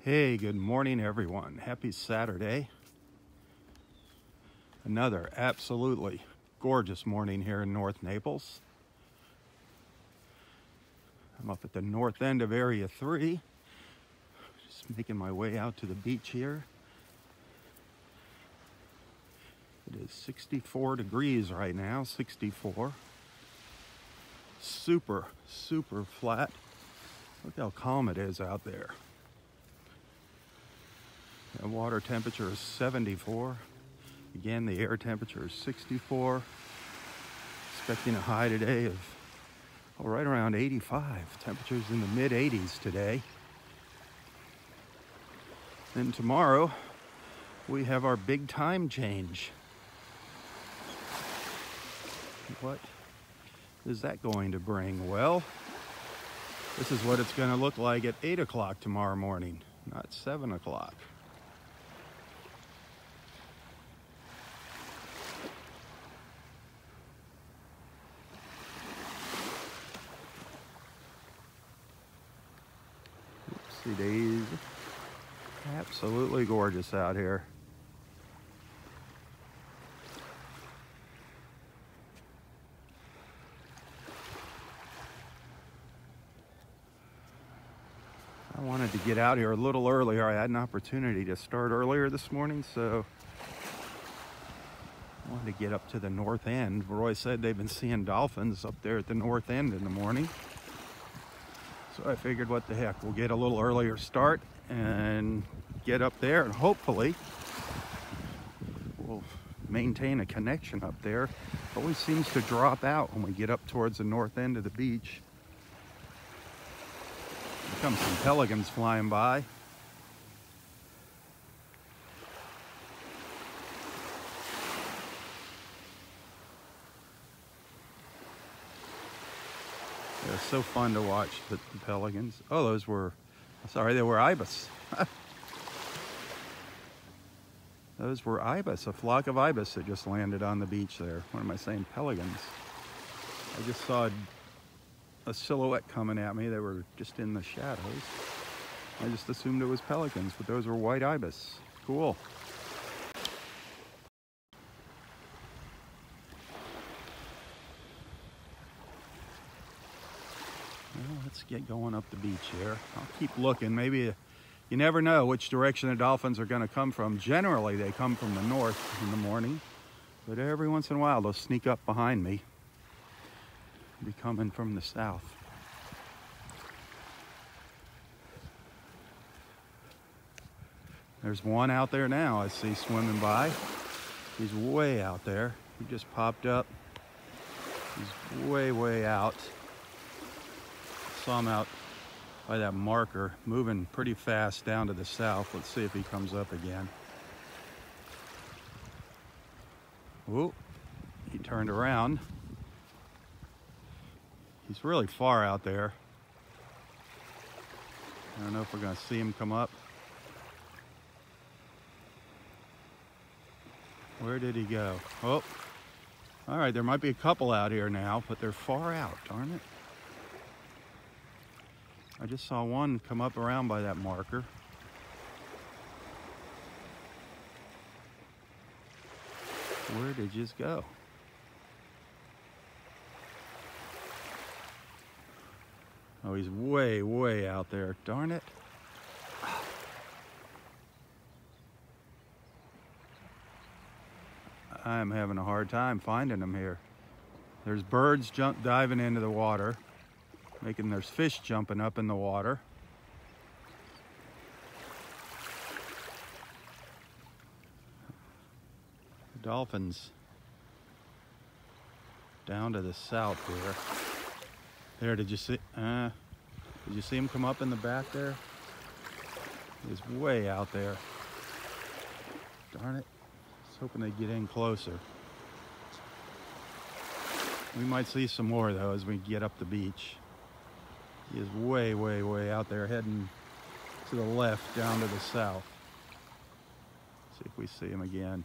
Hey, good morning, everyone. Happy Saturday. Another absolutely gorgeous morning here in North Naples. I'm up at the north end of Area 3. Just making my way out to the beach here. It is 64 degrees right now, 64. Super flat. Look how calm it is out there. The water temperature is 74. Again, the air temperature is 64. Expecting a high today of right around 85. Temperatures in the mid 80s today. Then tomorrow, we have our big time change. What is that going to bring? Well, this is what it's going to look like at 8 o'clock tomorrow morning, not 7 o'clock. Oopsie days. Absolutely gorgeous out here. I wanted to get out here a little earlier. I had an opportunity to start earlier this morning, so I wanted to get up to the north end. Roy said they've been seeing dolphins up there at the north end in the morning. So I figured, what the heck, we'll get a little earlier start and get up there, and hopefully we'll maintain a connection up there. Always seems to drop out when we get up towards the north end of the beach. Here come some pelicans flying by. They're so fun to watch, the pelicans. Oh, those were, sorry, they were ibis. Those were ibis, a flock of ibis that just landed on the beach there. What am I saying? Pelicans. I just saw a silhouette coming at me. They were just in the shadows. I just assumed it was pelicans, but those were white ibis. Cool. Well, let's get going up the beach here. I'll keep looking. Maybe you never know which direction the dolphins are going to come from. Generally, they come from the north in the morning, but every once in a while they'll sneak up behind me. Be coming from the south. There's one out there now I see swimming by. He's way out there. He just popped up. He's way out. Saw him out by that marker, moving pretty fast down to the south. Let's see if he comes up again. Whoa, he turned around. He's really far out there. I don't know if we're going to see him come up. Where did he go? Oh, all right, there might be a couple out here now, but they're far out, darn it. I just saw one come up around by that marker. Where did he just go? Oh, he's way out there. Darn it. I'm having a hard time finding them here. There's birds diving into the water. There's fish jumping up in the water. The dolphins down to the south here. There, did you see him come up in the back there? He's way out there. Darn it. I was hoping they'd get in closer. We might see some more though as we get up the beach. He is way out there, heading to the left down to the south. See if we see him again.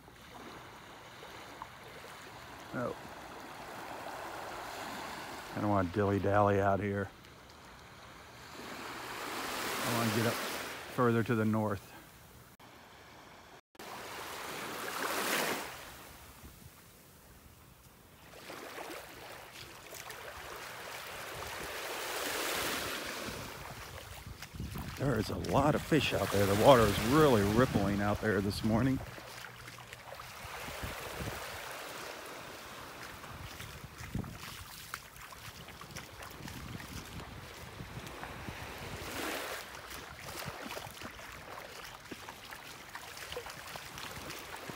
Oh. I don't want to dilly-dally out here. I want to get up further to the north. There is a lot of fish out there. The water is really rippling out there this morning.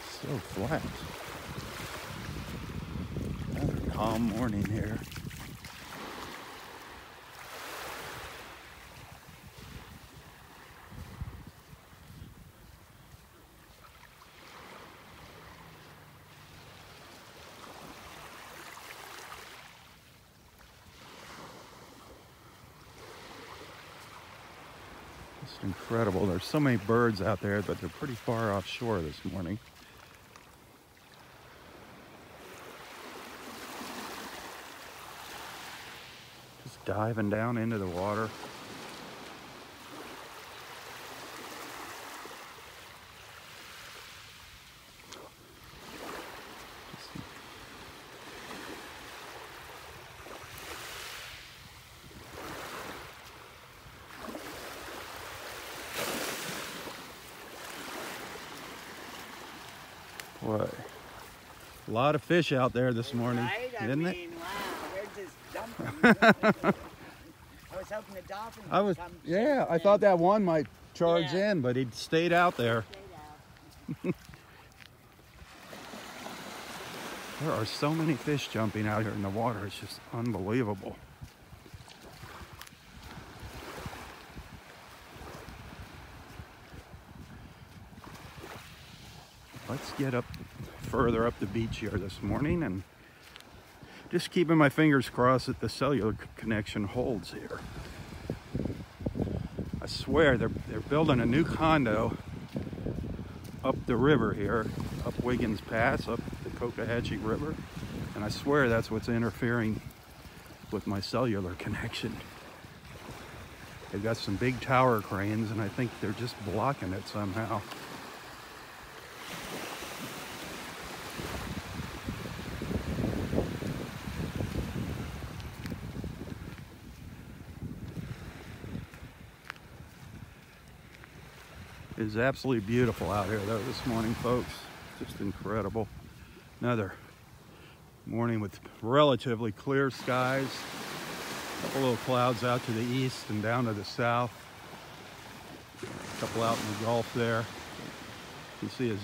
It's so flat. Another calm morning here. Just incredible. There's so many birds out there, but they're pretty far offshore this morning. Just diving down into the water. Boy, a lot of fish out there this morning, right? isn't it? Wow, they're just dumping. I was hoping the Dolphins would come. Yeah, I thought that one might charge in, but he stayed out there. There are so many fish jumping out here in the water. It's just unbelievable. Let's get up further up the beach here this morning and just keeping my fingers crossed that the cellular connection holds here. I swear they're building a new condo up the river here, up Wiggins Pass, up the Cocohatchee River, and I swear that's what's interfering with my cellular connection. They've got some big tower cranes and I think they're just blocking it somehow. It is absolutely beautiful out here though this morning, folks. Just incredible. Another morning with relatively clear skies. A couple little clouds out to the east and down to the south. A couple out in the Gulf there. You can see as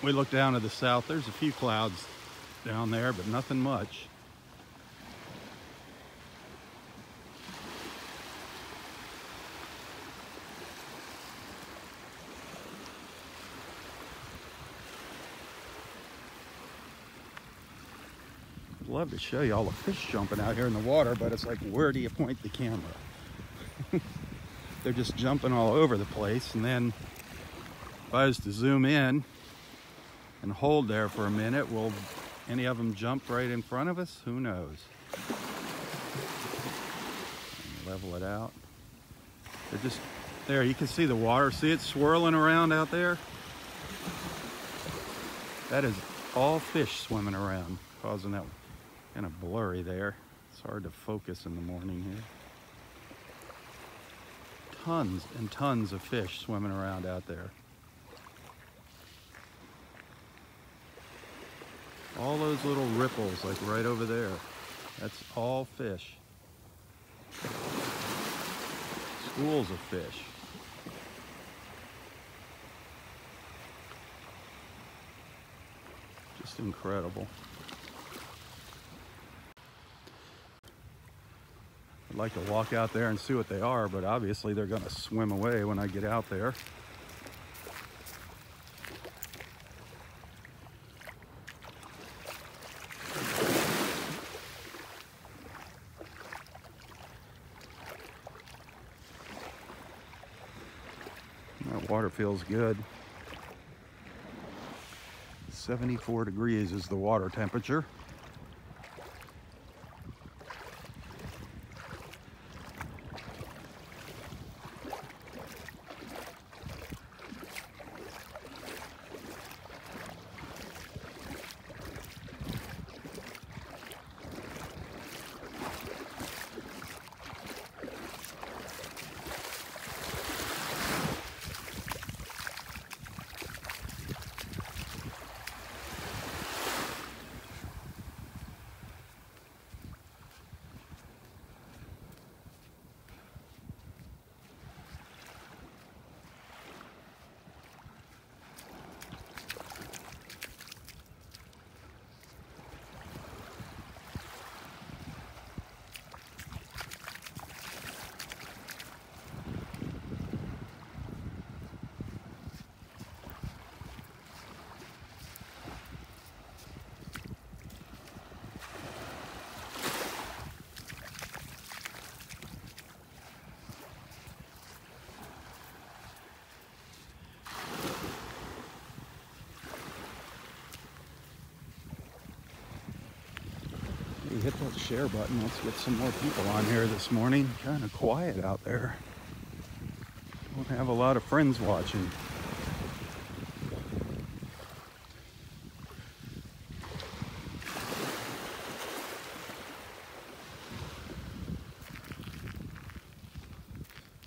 we look down to the south, there's a few clouds down there, but nothing much. Love to show you all the fish jumping out here in the water, but it's like, where do you point the camera? They're just jumping all over the place. And then if I was to zoom in and hold there for a minute, will any of them jump right in front of us? Who knows? Level it out. They're just there. You can see the water. See it swirling around out there? That is all fish swimming around, causing that kind of blurry there. It's hard to focus in the morning here. Tons and tons of fish swimming around out there. All those little ripples like right over there. That's all fish. Schools of fish. Just incredible. I'd like to walk out there and see what they are, but obviously they're going to swim away when I get out there. That water feels good. 74 degrees is the water temperature. We hit that share button. Let's get some more people on here this morning. Kind of quiet out there. Don't have a lot of friends watching.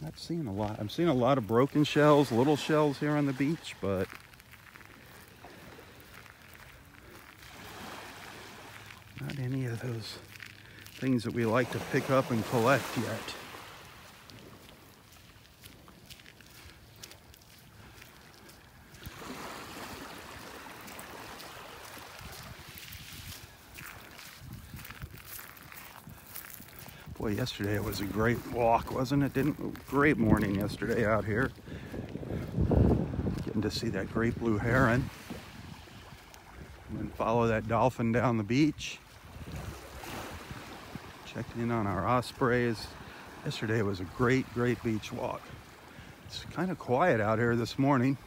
Not seeing a lot. I'm seeing a lot of broken shells, little shells here on the beach, but not any of those things that we like to pick up and collect yet. Boy, yesterday it was a great walk, wasn't it? Great morning yesterday out here. Getting to see that great blue heron. And then follow that dolphin down the beach. Checking in on our ospreys. Yesterday was a great beach walk. It's kind of quiet out here this morning.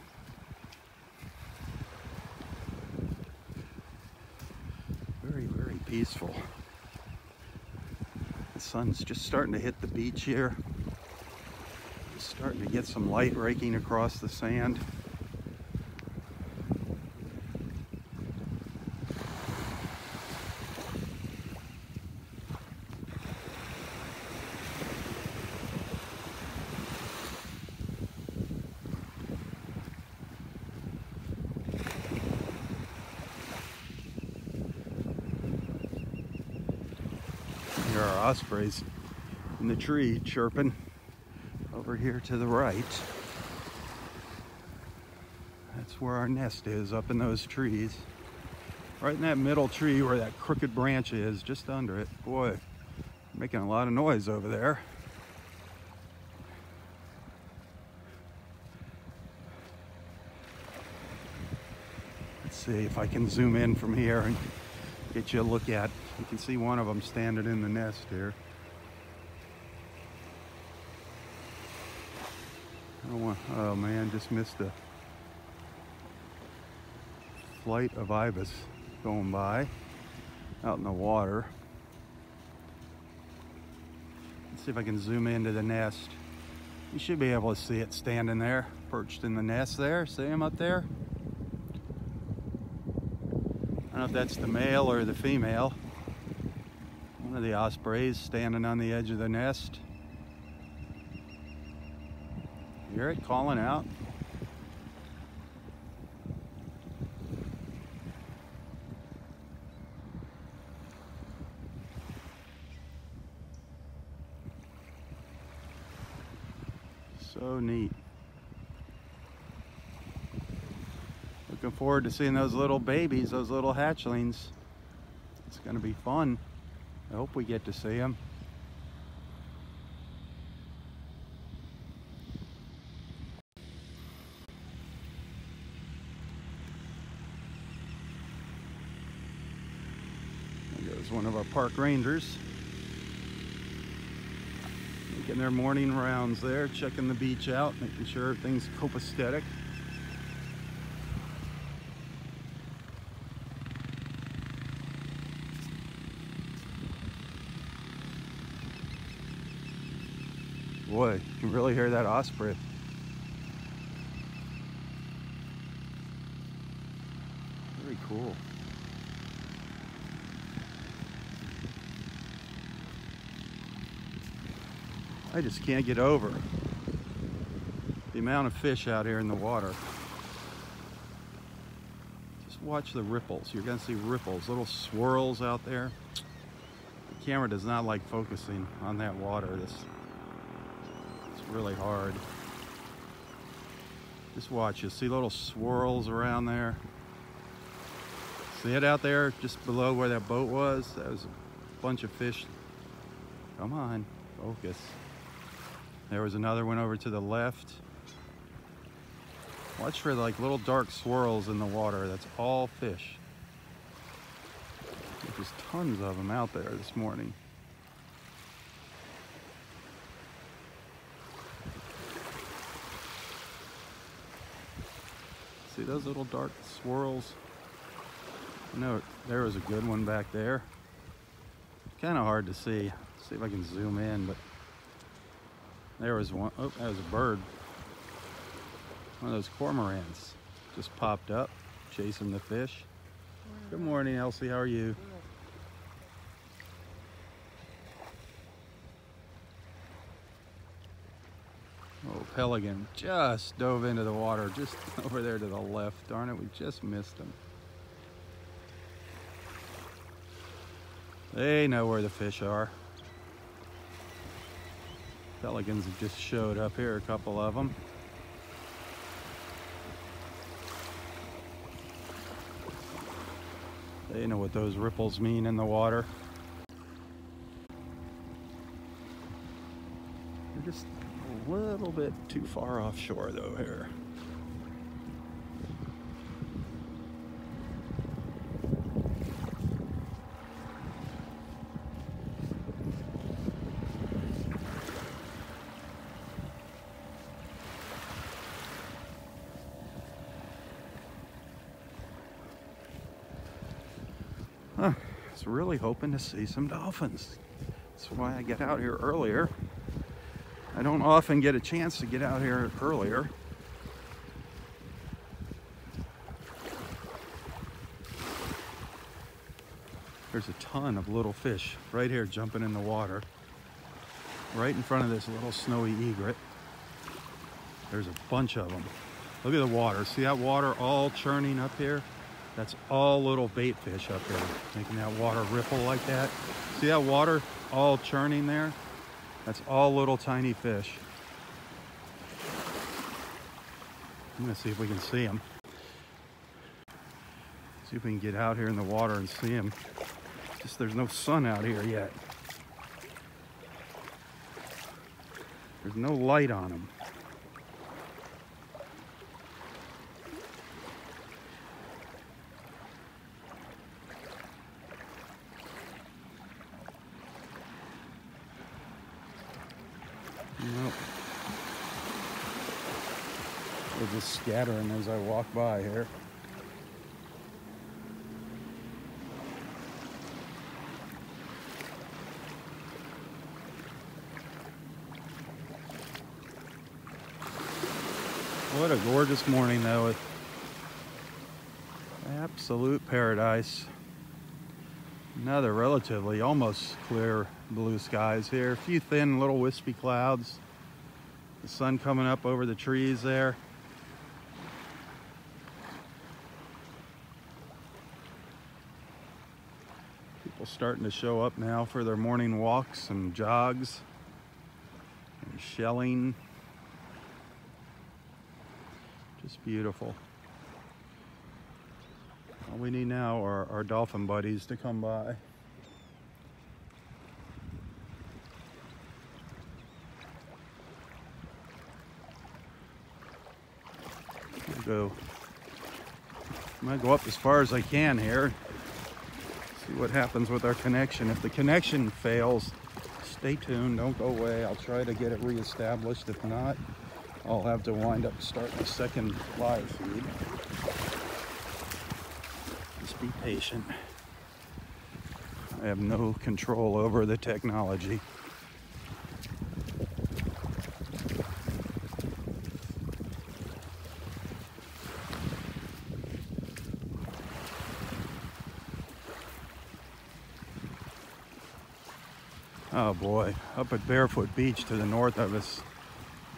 Very peaceful. The sun's just starting to hit the beach here. It's starting to get some light raking across the sand. Here are ospreys in the tree chirping over here to the right. That's where our nest is, up in those trees. Right in that middle tree where that crooked branch is, just under it. Boy, making a lot of noise over there. Let's see if I can zoom in from here and get you a look at. You can see one of them standing in the nest here. Oh man, just missed a flight of ibis going by out in the water. Let's see if I can zoom into the nest. You should be able to see it standing there, perched in the nest there. See him up there? I don't know if that's the male or the female. One of the ospreys standing on the edge of the nest. You hear it calling out? So neat. Looking forward to seeing those little babies, those little hatchlings. It's going to be fun. I hope we get to see them. There goes one of our park rangers. Making their morning rounds there, checking the beach out, making sure everything's copacetic. Boy, you can really hear that osprey. Very cool. I just can't get over the amount of fish out here in the water. Just watch the ripples. You're gonna see ripples, little swirls out there. The camera does not like focusing on that water. It's really hard. Just watch, you'll see little swirls around there. See it out there just below where that boat was? That was a bunch of fish. Come on, focus. There was another one over to the left. Watch for like little dark swirls in the water. That's all fish. There's just tons of them out there this morning. See those little dark swirls? No, there was a good one back there. kind of hard to see. See if I can zoom in, but there was one. Oh, that was a bird. One of those cormorants just popped up, chasing the fish. Good morning, Elsie. How are you? Oh, pelican just dove into the water, just over there to the left. Darn it, we just missed him. They know where the fish are. Pelicans have just showed up here, a couple of them. They know what those ripples mean in the water. They're just a little bit too far offshore though here. I was really hoping to see some dolphins. That's why I get out here earlier. I don't often get a chance to get out here earlier. There's a ton of little fish right here jumping in the water. Right in front of this little snowy egret. There's a bunch of them. Look at the water. See that water all churning up here? That's all little bait fish up there, making that water ripple like that. See that water all churning there? That's all little tiny fish. I'm gonna see if we can see them. See if we can get out here in the water and see them. Just there's no sun out here yet. There's no light on them. Nope. They're just scattering as I walk by here. What a gorgeous morning though, with absolute paradise. Another relatively almost clear blue skies here. A few thin little wispy clouds. The sun coming up over the trees there. People starting to show up now for their morning walks and jogs and shelling. Just beautiful. All we need now are our dolphin buddies to come by. I'm gonna go up as far as I can here. See what happens with our connection. If the connection fails, stay tuned, don't go away. I'll try to get it reestablished. If not, I'll have to wind up starting a second live feed. Just be patient. I have no control over the technology. Oh boy, up at Barefoot Beach to the north of us,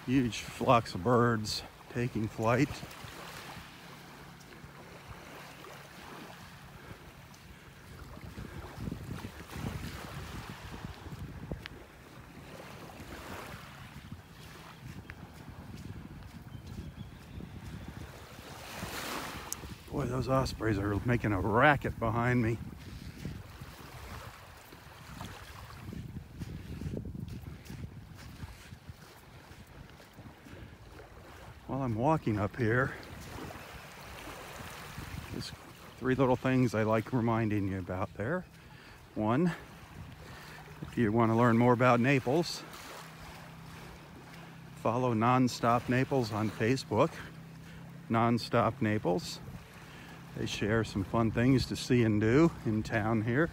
huge flocks of birds taking flight. Boy, those ospreys are making a racket behind me. While I'm walking up here, there's three little things I like reminding you about there. One, if you want to learn more about Naples, follow Nonstop Naples on Facebook. Nonstop Naples. They share some fun things to see and do in town here.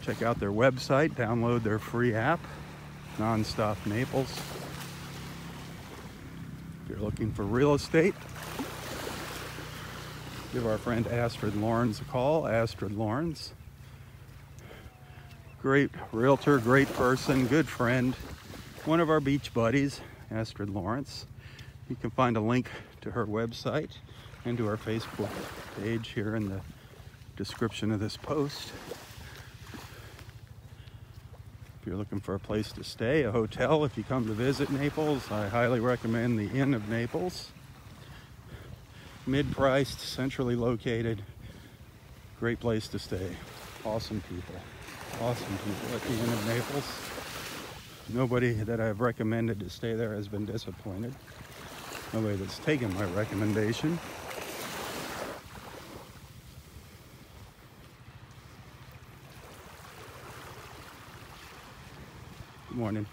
Check out their website, download their free app, Nonstop Naples. If you're looking for real estate, give our friend Astrid Lawrence a call. Astrid Lawrence. Great realtor, great person, good friend. One of our beach buddies, Astrid Lawrence. You can find a link to her website and to our Facebook page here in the description of this post. If you're looking for a place to stay, a hotel, if you come to visit Naples, I highly recommend the Inn of Naples. Mid-priced, centrally located, great place to stay. Awesome people at the Inn of Naples. Nobody that I've recommended to stay there has been disappointed. Nobody that's taken my recommendation. Good morning.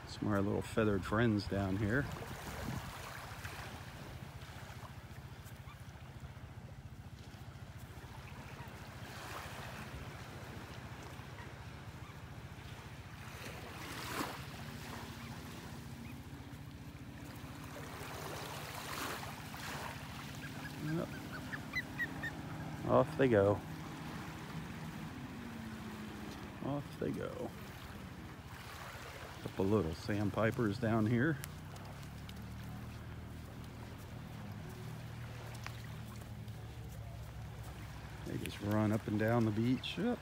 Some of our little feathered friends down here. Yep. Off they go. Off they go. Couple little sandpipers down here. They just run up and down the beach. Yep.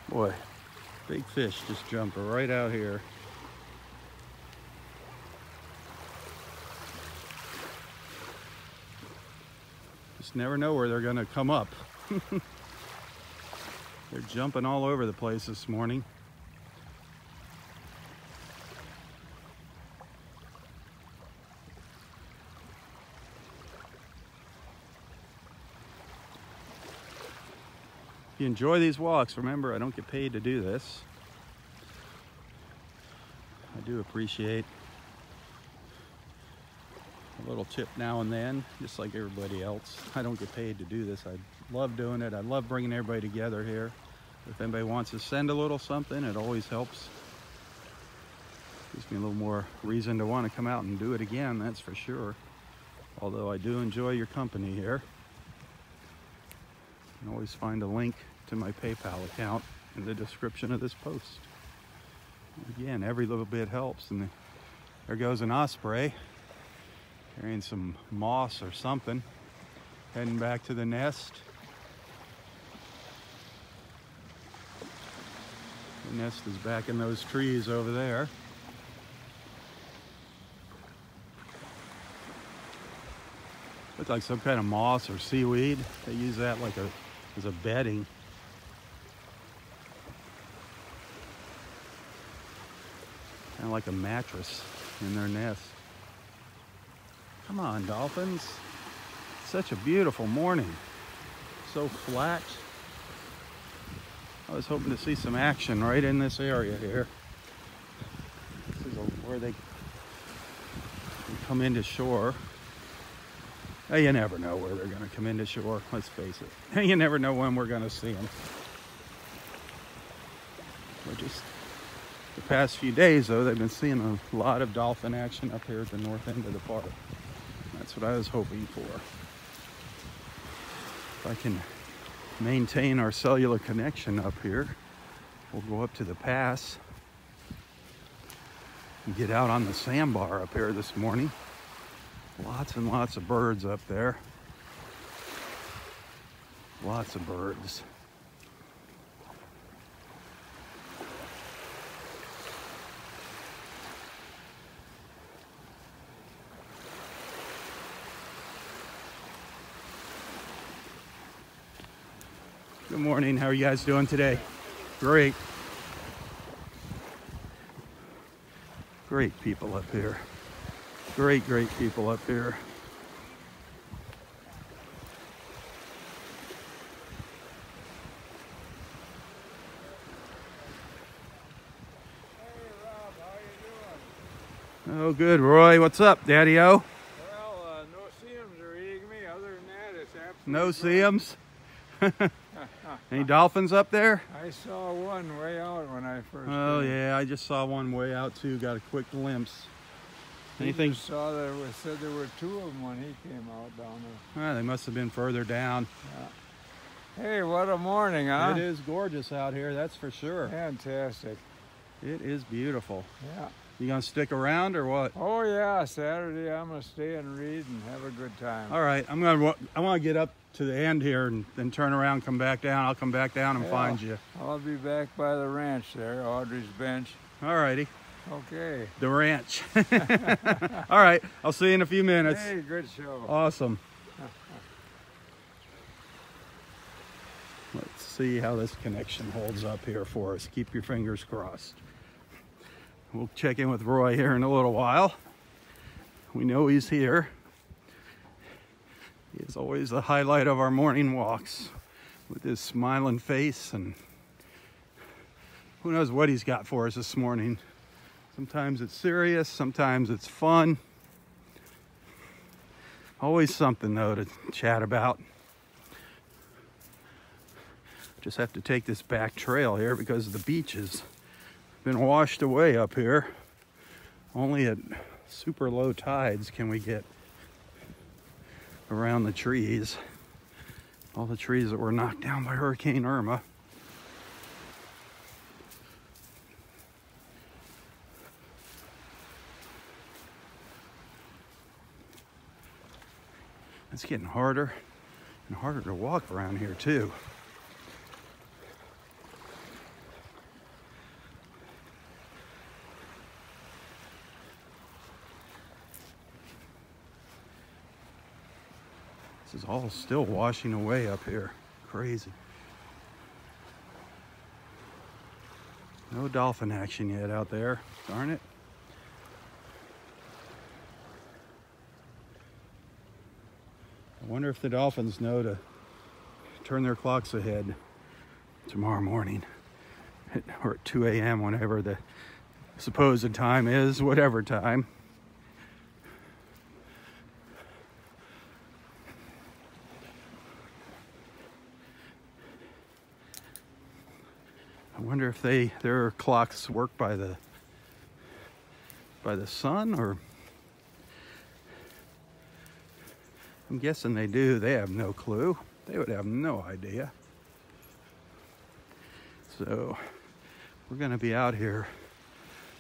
Boy, big fish just jumped right out here. Just never know where they're gonna come up. They're jumping all over the place this morning. If you enjoy these walks, remember I don't get paid to do this. I do appreciate a little tip now and then, just like everybody else. I don't get paid to do this. I love doing it. I love bringing everybody together here. If anybody wants to send a little something, it always helps. Gives me a little more reason to want to come out and do it again, that's for sure. Although I do enjoy your company here. You can always find a link to my PayPal account in the description of this post. Again, every little bit helps. And there goes an osprey carrying some moss or something, heading back to the nest. The nest is back in those trees over there. Looks like some kind of moss or seaweed. They use that like as a bedding. Kind of like a mattress in their nest. Come on, Dolphins. Such a beautiful morning. So flat. I was hoping to see some action right in this area here. This is where they come into shore. Now, you never know where they're going to come into shore, let's face it. You never know when we're going to see them. But just the past few days, though, they've been seeing a lot of dolphin action up here at the north end of the park. That's what I was hoping for. If I can maintain our cellular connection up here, we'll go up to the pass and get out on the sandbar up here this morning. Lots and lots of birds up there. Lots of birds. Good morning. How are you guys doing today? Great. Great people up here. Great people up here. Hey, Robb, how you Oh, good, Roy. What's up, Daddy-O? Well, no seams are eating me. Other than that, it's absolutely No great. seams? Any dolphins up there? I saw one way out when I first Oh, came. yeah. I just saw one way out, too. Got a quick glimpse. Anything? He just saw that said there were two of them when he came out down there. Ah, they must have been further down. Yeah. Hey, what a morning, huh? It is gorgeous out here, that's for sure. Fantastic. It is beautiful. Yeah. You gonna stick around or what? Oh yeah, Saturday I'm gonna stay and read and have a good time. All right, I want to get up to the end here and then turn around, come back down. I'll come back down and find you. I'll be back by the ranch there, Audrey's bench. All righty. Okay. The ranch. All right, I'll see you in a few minutes. Hey, good show. Awesome. Let's see how this connection holds up here for us. Keep your fingers crossed. We'll check in with Roy here in a little while. We know he's here. He is always the highlight of our morning walks with his smiling face, and who knows what he's got for us this morning. Sometimes it's serious, sometimes it's fun. Always something though to chat about. Just have to take this back trail here because the beach has been washed away up here. Only at super low tides can we get around the trees. All the trees that were knocked down by Hurricane Irma. It's getting harder and harder to walk around here too. This is all still washing away up here. Crazy. No dolphin action yet out there. Darn it. I wonder if the dolphins know to turn their clocks ahead tomorrow morning or at 2 a.m. whenever the supposed time is, whatever time. I wonder if their clocks work by the sun, or I'm guessing they do. They have no clue. They would have no idea. So we're going to be out here.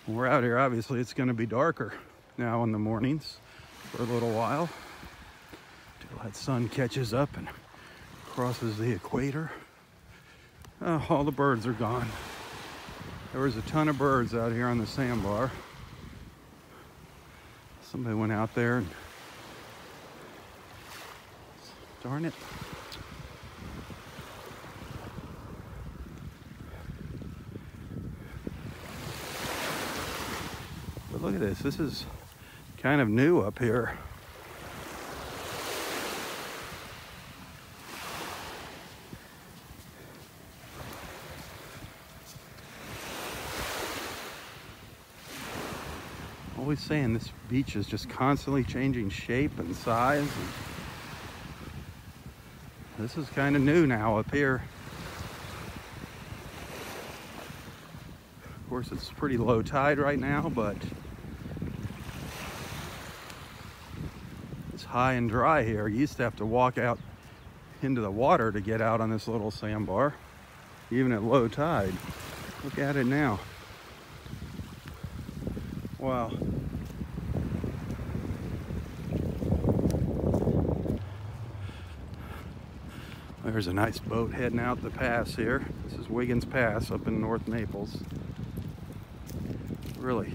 When we're out here, obviously it's going to be darker now in the mornings for a little while till that sun catches up and crosses the equator. Oh, all the birds are gone. There was a ton of birds out here on the sandbar. Somebody went out there and darn it. But look at this. This is kind of new up here. Always saying this beach is just constantly changing shape and size. This is kind of new now up here. Of course, it's pretty low tide right now, but it's high and dry here. You used to have to walk out into the water to get out on this little sandbar, even at low tide. Look at it now. Wow. There's a nice boat heading out the pass here. This is Wiggins Pass up in North Naples. Really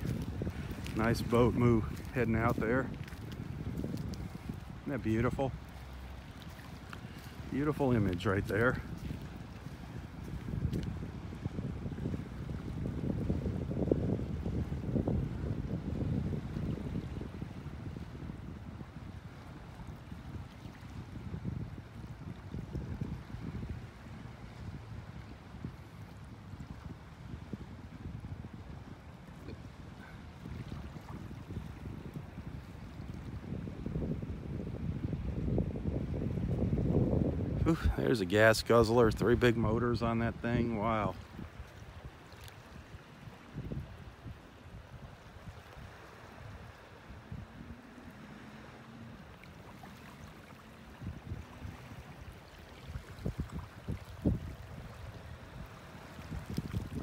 nice boat move heading out there. Isn't that beautiful? Beautiful image right there. Whew, there's a gas guzzler, 3 big motors on that thing. Wow.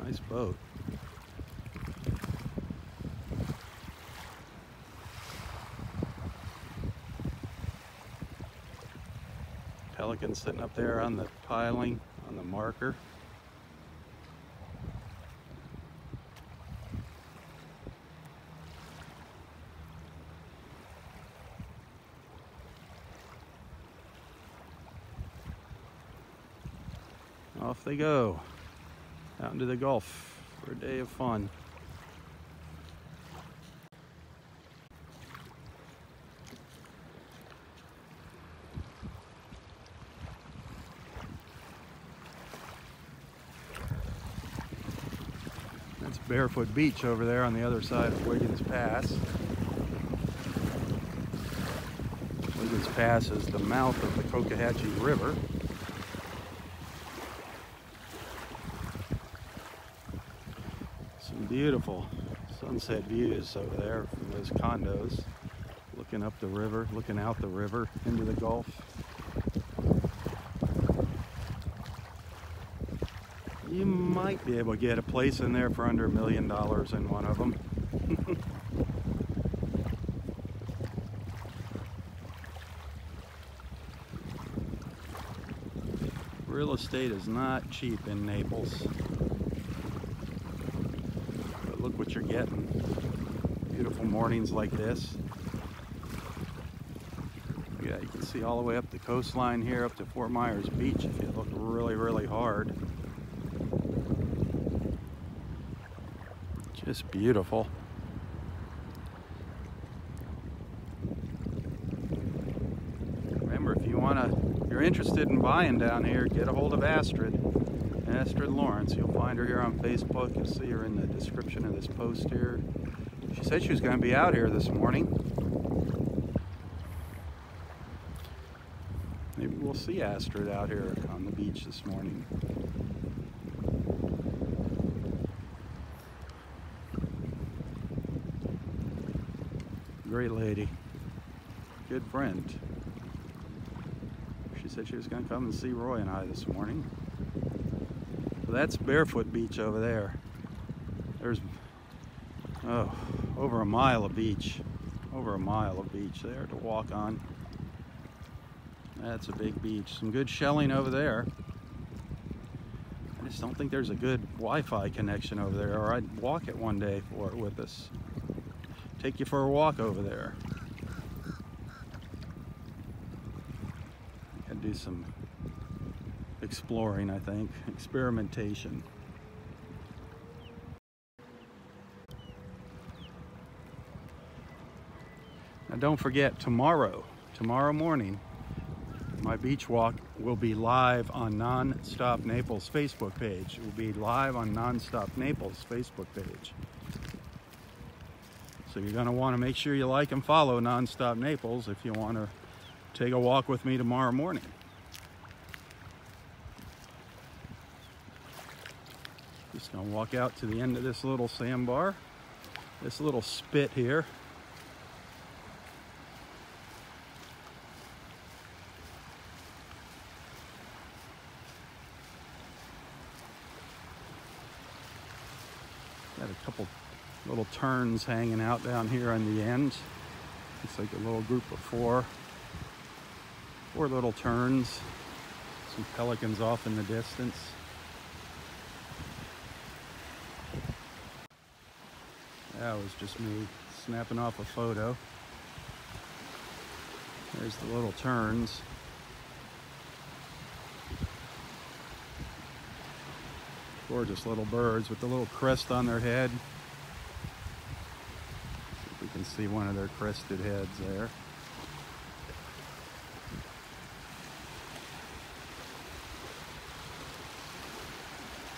Nice boat. Pelican sitting up there on the piling, on the marker. Off they go, out into the Gulf for a day of fun. That's Barefoot Beach over there on the other side of Wiggins Pass. Wiggins Pass is the mouth of the Cocohatchee River. Some beautiful sunset views over there from those condos, looking up the river, looking out the river into the Gulf. You might be able to get a place in there for under $1 million in one of them. Real estate is not cheap in Naples. But look what you're getting. Beautiful mornings like this. Yeah, you can see all the way up the coastline here, up to Fort Myers Beach if you look really, really hard. Just beautiful. Remember, if you're interested in buying down here, get a hold of Astrid Lawrence. You'll find her here on Facebook. You'll see her in the description of this post here. She said she was going to be out here this morning. Maybe we'll see Astrid out here on the beach this morning. Great lady, good friend. She said she was going to come and see Roy and I this morning. So that's Barefoot Beach over there. There's over a mile of beach. Over a mile of beach there to walk on. That's a big beach. Some good shelling over there. I just don't think there's a good Wi-Fi connection over there, or I'd walk it one day for it with us. Take you for a walk over there. Gotta do some exploring, I think. Experimentation. Now don't forget, tomorrow morning, my beach walk will be live on Nonstop Naples Facebook page. It will be live on Nonstop Naples Facebook page. So you're going to want to make sure you like and follow Nonstop Naples if you want to take a walk with me tomorrow morning. Just going to walk out to the end of this little sandbar, this little spit here. Got a couple little terns hanging out down here on the end. It's like a little group of four little terns. Some pelicans off in the distance. That was just me snapping off a photo. There's the little terns. Gorgeous little birds with the little crest on their head. See if we can see one of their crested heads there.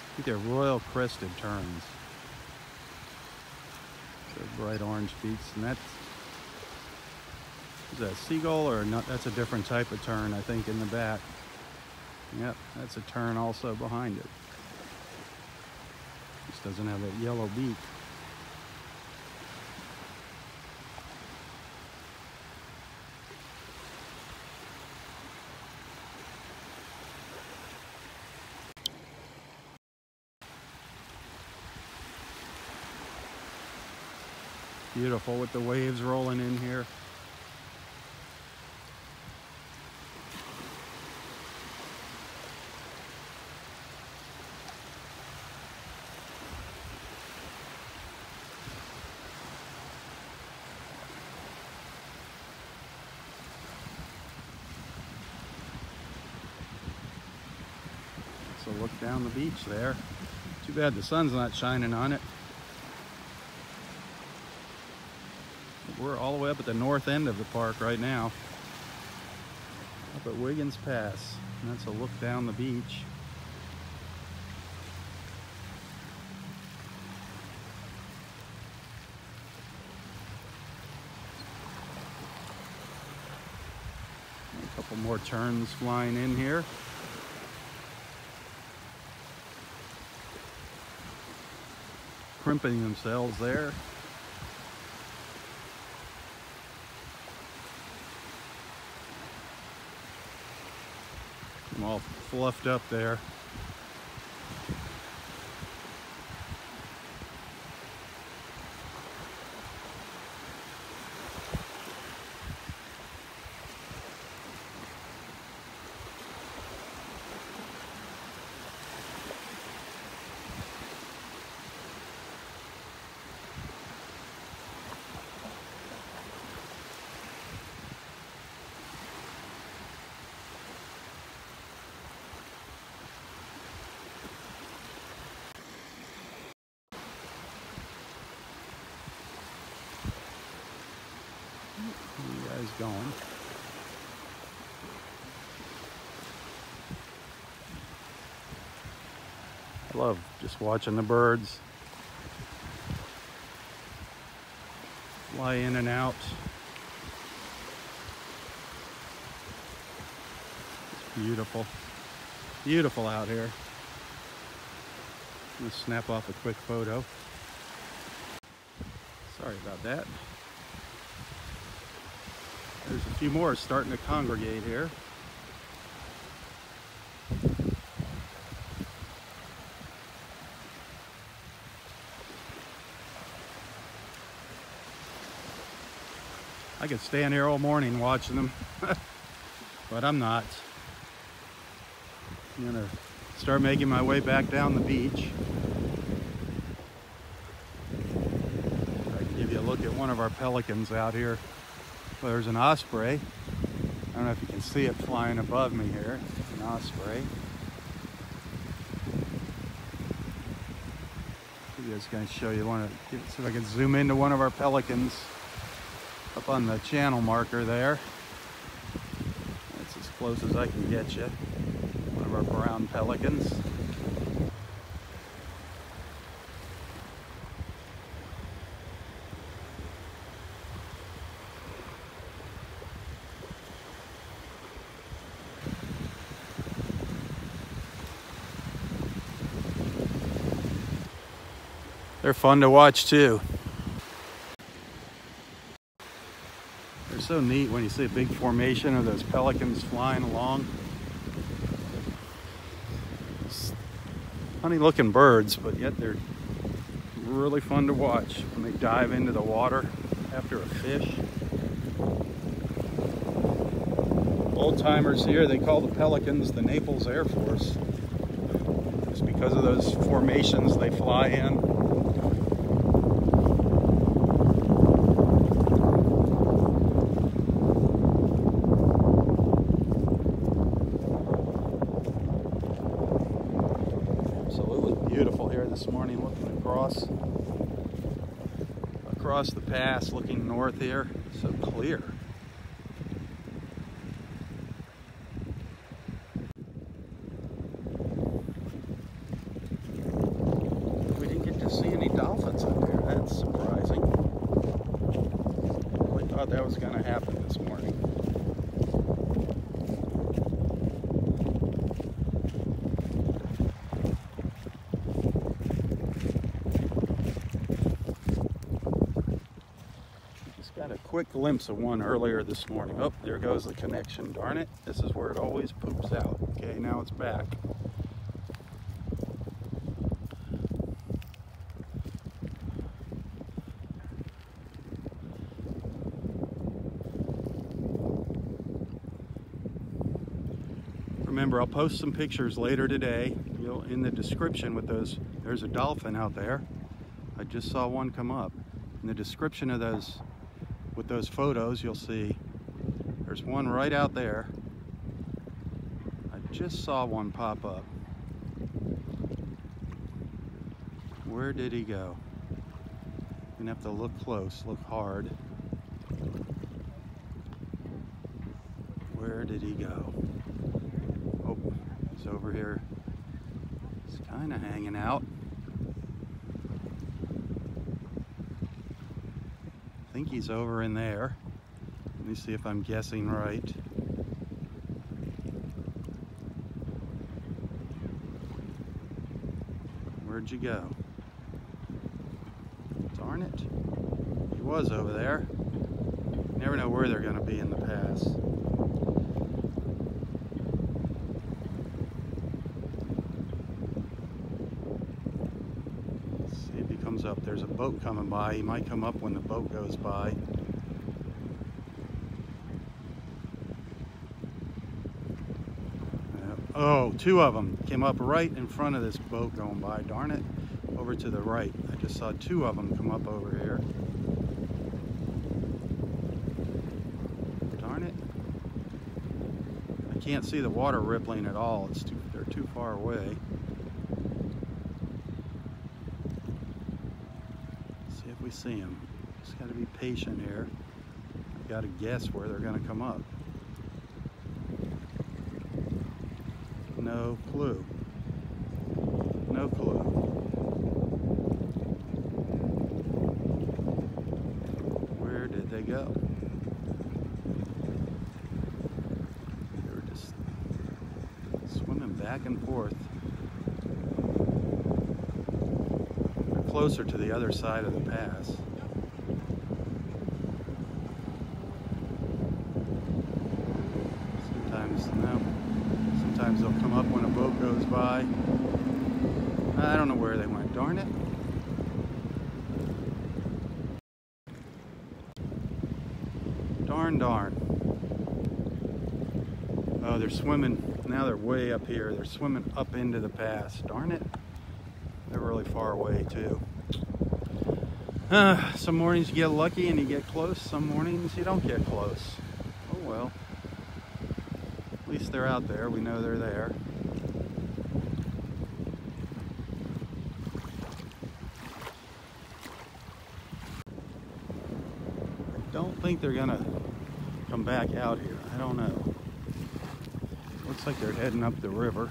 I think they're royal crested terns. So bright orange beaks, and that's, is that a seagull or not? That's a different type of tern, I think, in the back. Yep, that's a tern also behind it. Just doesn't have that yellow beak. Beautiful with the waves rolling in here. So look down the beach there. Too bad the sun's not shining on it. We're all the way up at the north end of the park right now. Up at Wiggins Pass. And that's a look down the beach. A couple more terns flying in here. Crimping themselves there. I'm all fluffed up there. Where are you guys going? I love just watching the birds fly in and out. It's beautiful. Beautiful out here. I'm gonna snap off a quick photo. Sorry about that. There's a few more starting to congregate here. I could stand here all morning watching them, but I'm not. I'm gonna start making my way back down the beach. I can give you a look at one of our pelicans out here. Well, there's an osprey. I don't know if you can see it flying above me here. It's an osprey. I'm just going to show you one. See if I can zoom into one of our pelicans up on the channel marker there. That's as close as I can get you. One of our brown pelicans. They're fun to watch too. They're so neat when you see a big formation of those pelicans flying along. Funny looking birds, but yet they're really fun to watch when they dive into the water after a fish. Old timers here, they call the pelicans the Naples Air Force. Just because of those formations they fly in. Beautiful here this morning, looking across the pass, looking north here. So clear. We didn't get to see any dolphins up there. That's surprising. I thought that was going to happen this morning. quick glimpse of one earlier this morning. Oh, there goes the connection. Darn it. This is where it always poops out. Okay, now it's back. Remember, I'll post some pictures later today. In the description with those, there's a dolphin out there. I just saw one come up. In the description of those, with those photos, you'll see there's one right out there. I just saw one pop up. Where did he go? You're gonna have to look close, look hard. Where did he go? Oh, he's over here. He's kind of hanging out. I think he's over in there. Let me see if I'm guessing right. Where'd you go? Darn it. He was over there. You never know where they're going to be in the pass. Let's see if he comes up. There's a boat coming by. He might come up when the boat goes by. Oh, two of them came up right in front of this boat going by. Darn it. Over to the right. I just saw two of them come up over here. Darn it. I can't see the water rippling at all. They're too far away. Let's see if we see them. Just got to be patient here. I've got to guess where they're going to come up. No clue. No clue. Where did they go? They were just swimming back and forth. They're closer to the other side of the pass. Sometimes, no. Sometimes they'll come up when a boat goes by. I don't know where they went, darn it. Darn. Oh, they're swimming. Now they're way up here. They're swimming up into the pass. Darn it. They're really far away too. Some mornings you get lucky and you get close. Some mornings you don't get close. Oh well. At least they're out there. We know they're there. I don't think they're gonna come back out here. I don't know. Looks like they're heading up the river.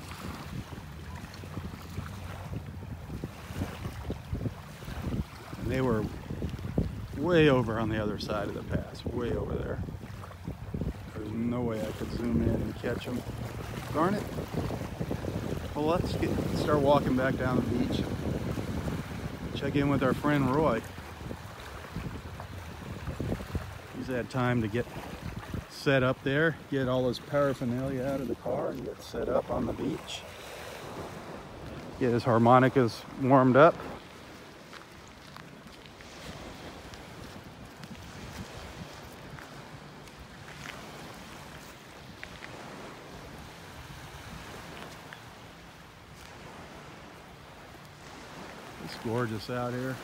And they were way over on the other side of the pass, way over there. There's no way I could zoom in and catch them. Darn it. Well, let's start walking back down the beach and check in with our friend Roy. He's had time to get set up there, get all his paraphernalia out of the car and get set up on the beach. Get his harmonicas warmed up. It's gorgeous out here.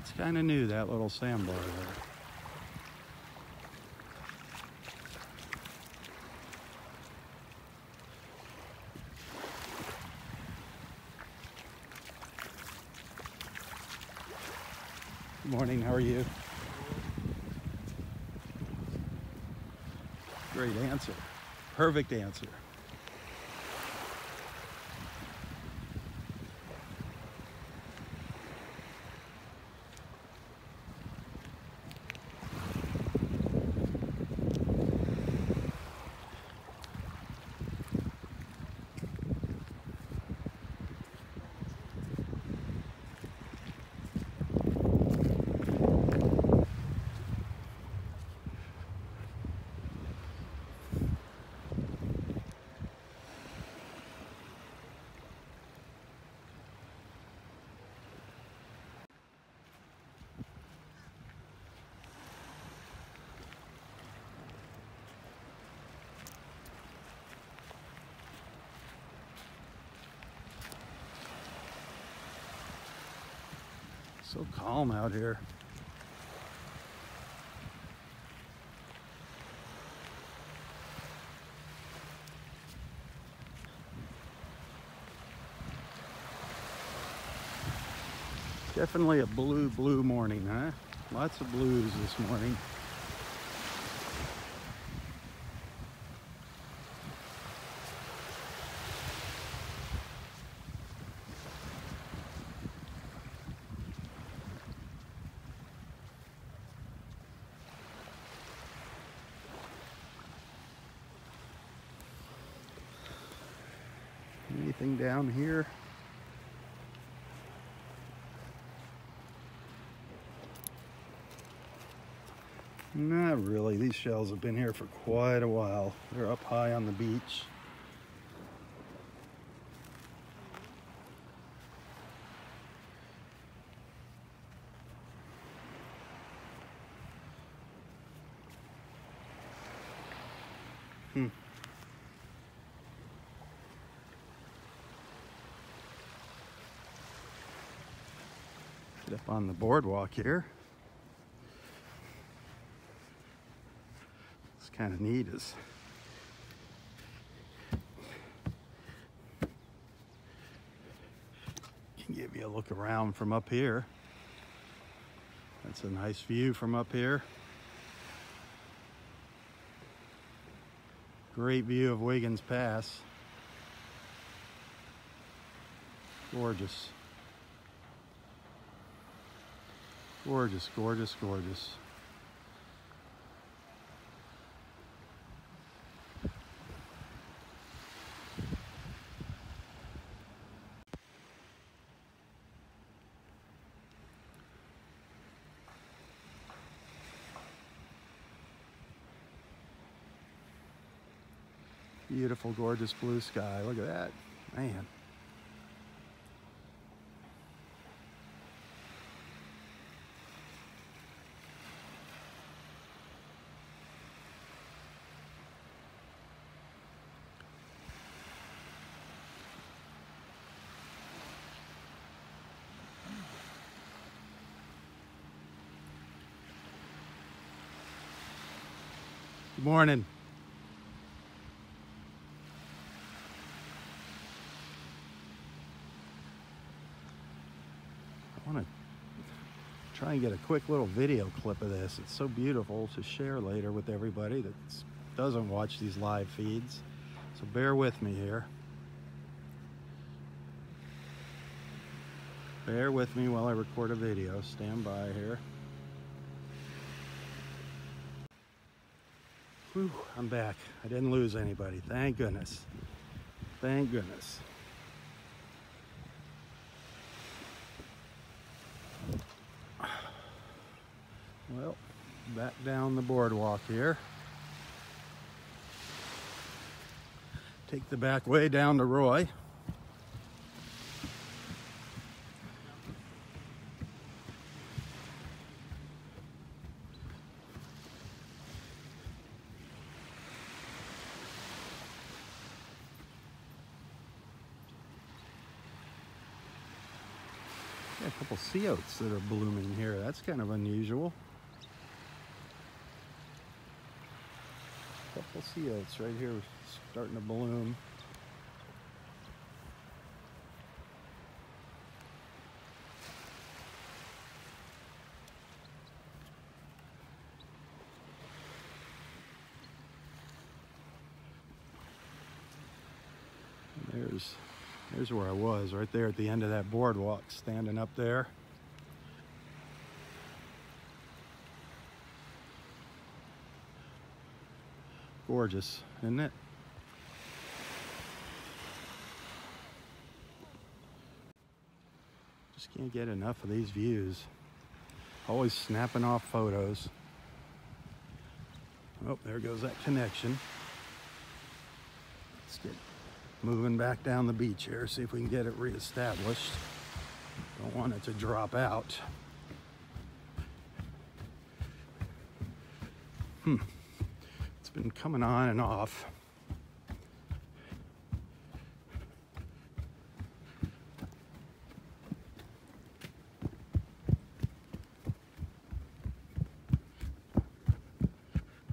That's kind of new, that little sandbar there. Good morning, how are you? Great answer. Perfect answer. So calm out here. Definitely a blue morning, huh? Lots of blues this morning. Anything down here? Not really. These shells have been here for quite a while. They're up high on the beach. Get up on the boardwalk here. It's kind of neat is can give you a look around from up here. That's a nice view from up here. Great view of Wiggins Pass. Gorgeous. Gorgeous, gorgeous, gorgeous. Beautiful, gorgeous blue sky. Look at that, man. Good morning. I want to try and get a quick little video clip of this. It's so beautiful to share later with everybody that doesn't watch these live feeds. So bear with me here. Bear with me while I record a video. Stand by here. Whew, I'm back. I didn't lose anybody. Thank goodness. Thank goodness. Well, back down the boardwalk here. Take the back way down to Roy. Got a couple sea oats that are blooming here. That's kind of unusual. A couple sea oats right here starting to bloom. There's where I was, right there at the end of that boardwalk, standing up there. Gorgeous, isn't it? Just can't get enough of these views. Always snapping off photos. Oh, there goes that connection. Let's get moving back down the beach here, see if we can get it reestablished. Don't want it to drop out. It's been coming on and off.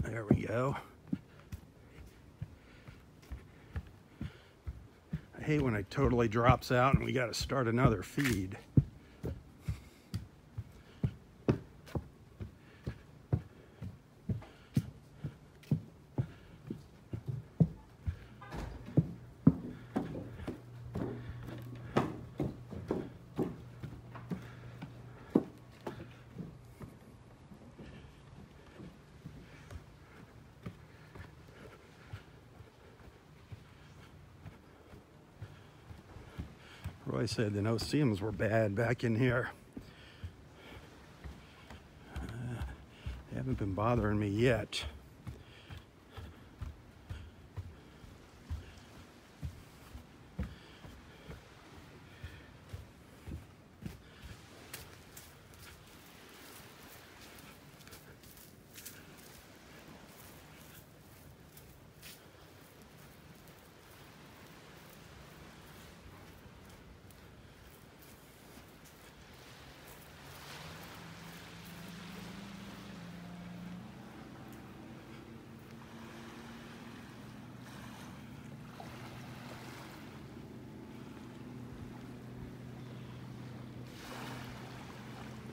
There we go. I hate when it totally drops out and we got to start another feed. Roy said the no-see-ums were bad back in here. They haven't been bothering me yet.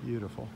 Beautiful.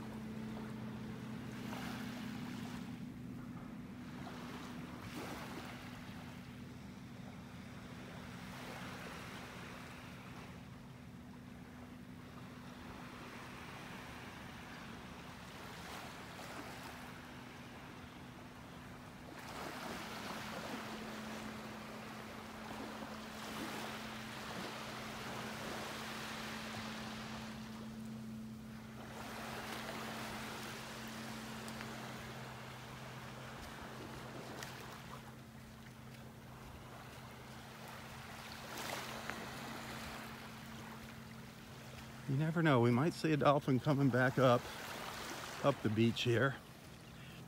You never know, we might see a dolphin coming back up the beach here.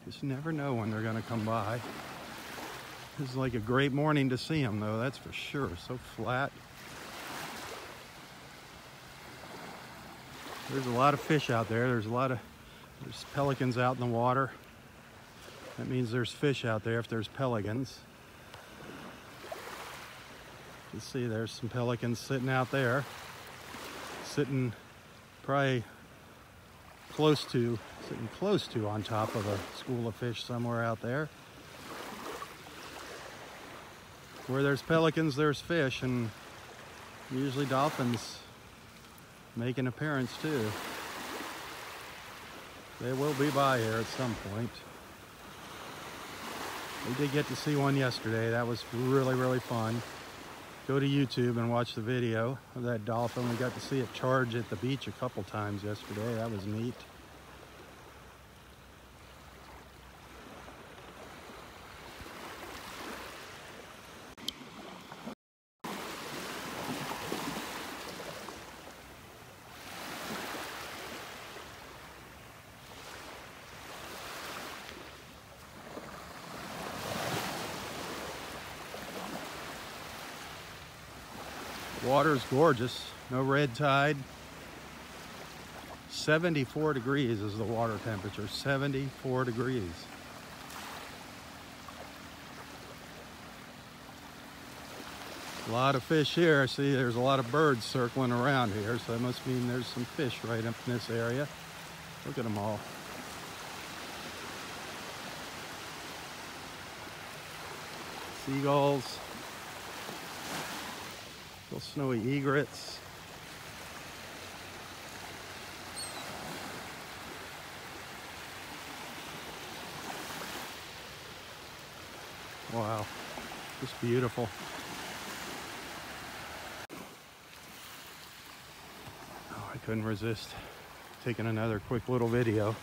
Just never know when they're gonna come by. This is like a great morning to see them though, that's for sure. So flat. There's a lot of fish out there. There's pelicans out in the water. That means there's fish out there if there's pelicans. You see there's some pelicans sitting out there. Sitting probably sitting close to on top of a school of fish somewhere out there. Where there's pelicans, there's fish, and usually dolphins make an appearance too. They will be by here at some point. We did get to see one yesterday. That was really, really fun. Go to YouTube and watch the video of that dolphin. We got to see it charge at the beach a couple times yesterday. That was neat. Water's gorgeous, no red tide. 74 degrees is the water temperature. 74 degrees. A lot of fish here. I see there's a lot of birds circling around here, so that must mean there's some fish right up in this area. Look at them all. Seagulls. Little snowy egrets. Wow, just beautiful. Oh, I couldn't resist taking another quick little video.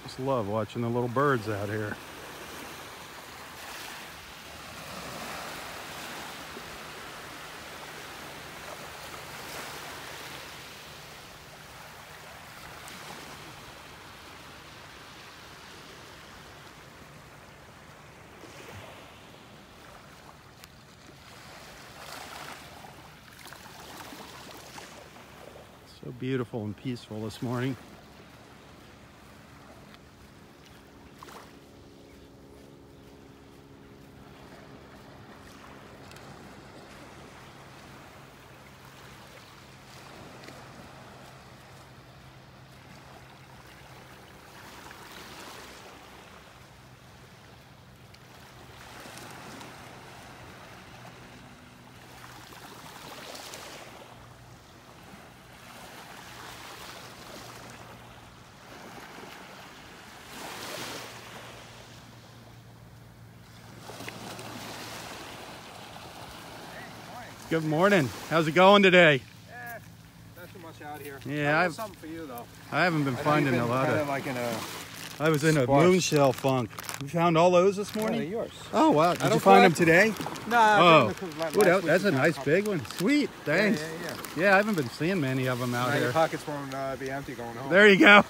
Just love watching the little birds out here. So beautiful and peaceful this morning. Good morning. How's it going today? Not too much out here. Yeah, I have something for you though. I haven't been finding a lot of. Like in a. I was in a moonshell funk. You found all those this morning? Yeah, they're yours. Oh wow! Did you find them today? No. Oh, that's a nice big one. Sweet. Thanks. Yeah. Yeah, I haven't been seeing many of them out Your here. pockets won't be empty going home. There you go.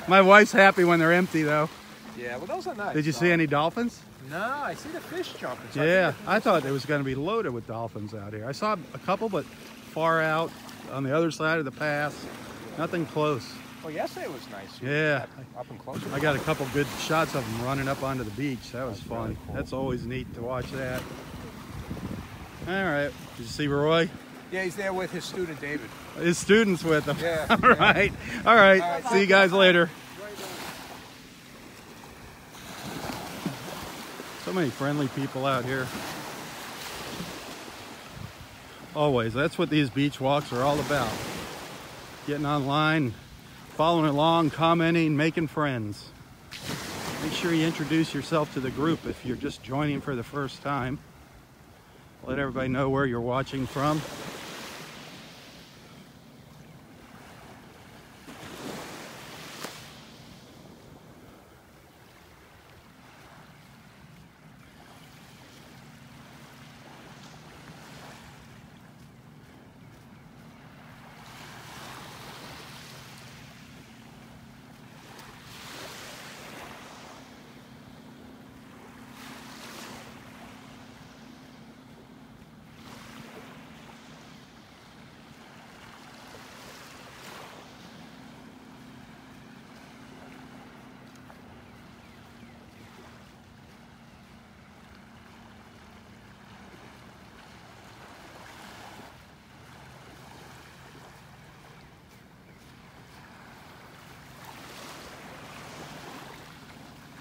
My wife's happy when they're empty though. Yeah, well those are nice. Did you see any dolphins? No, I see the fish jumping. So Yeah, I thought it was going to be loaded with dolphins out here. I saw a couple, but far out on the other side of the pass. Nothing close. Well, yesterday was nice. Yeah. Up and close. I got a couple good shots of them running up onto the beach. That was fun. Really cool. That's always neat to watch that. All right. Did you see Roy? Yeah, he's there with his student David. His students with him. Yeah. All right. All right. See you guys later. So many friendly people out here. Always. That's what these beach walks are all about. Getting online, following along, commenting, making friends. Make sure you introduce yourself to the group if you're just joining for the first time. Let everybody know where you're watching from.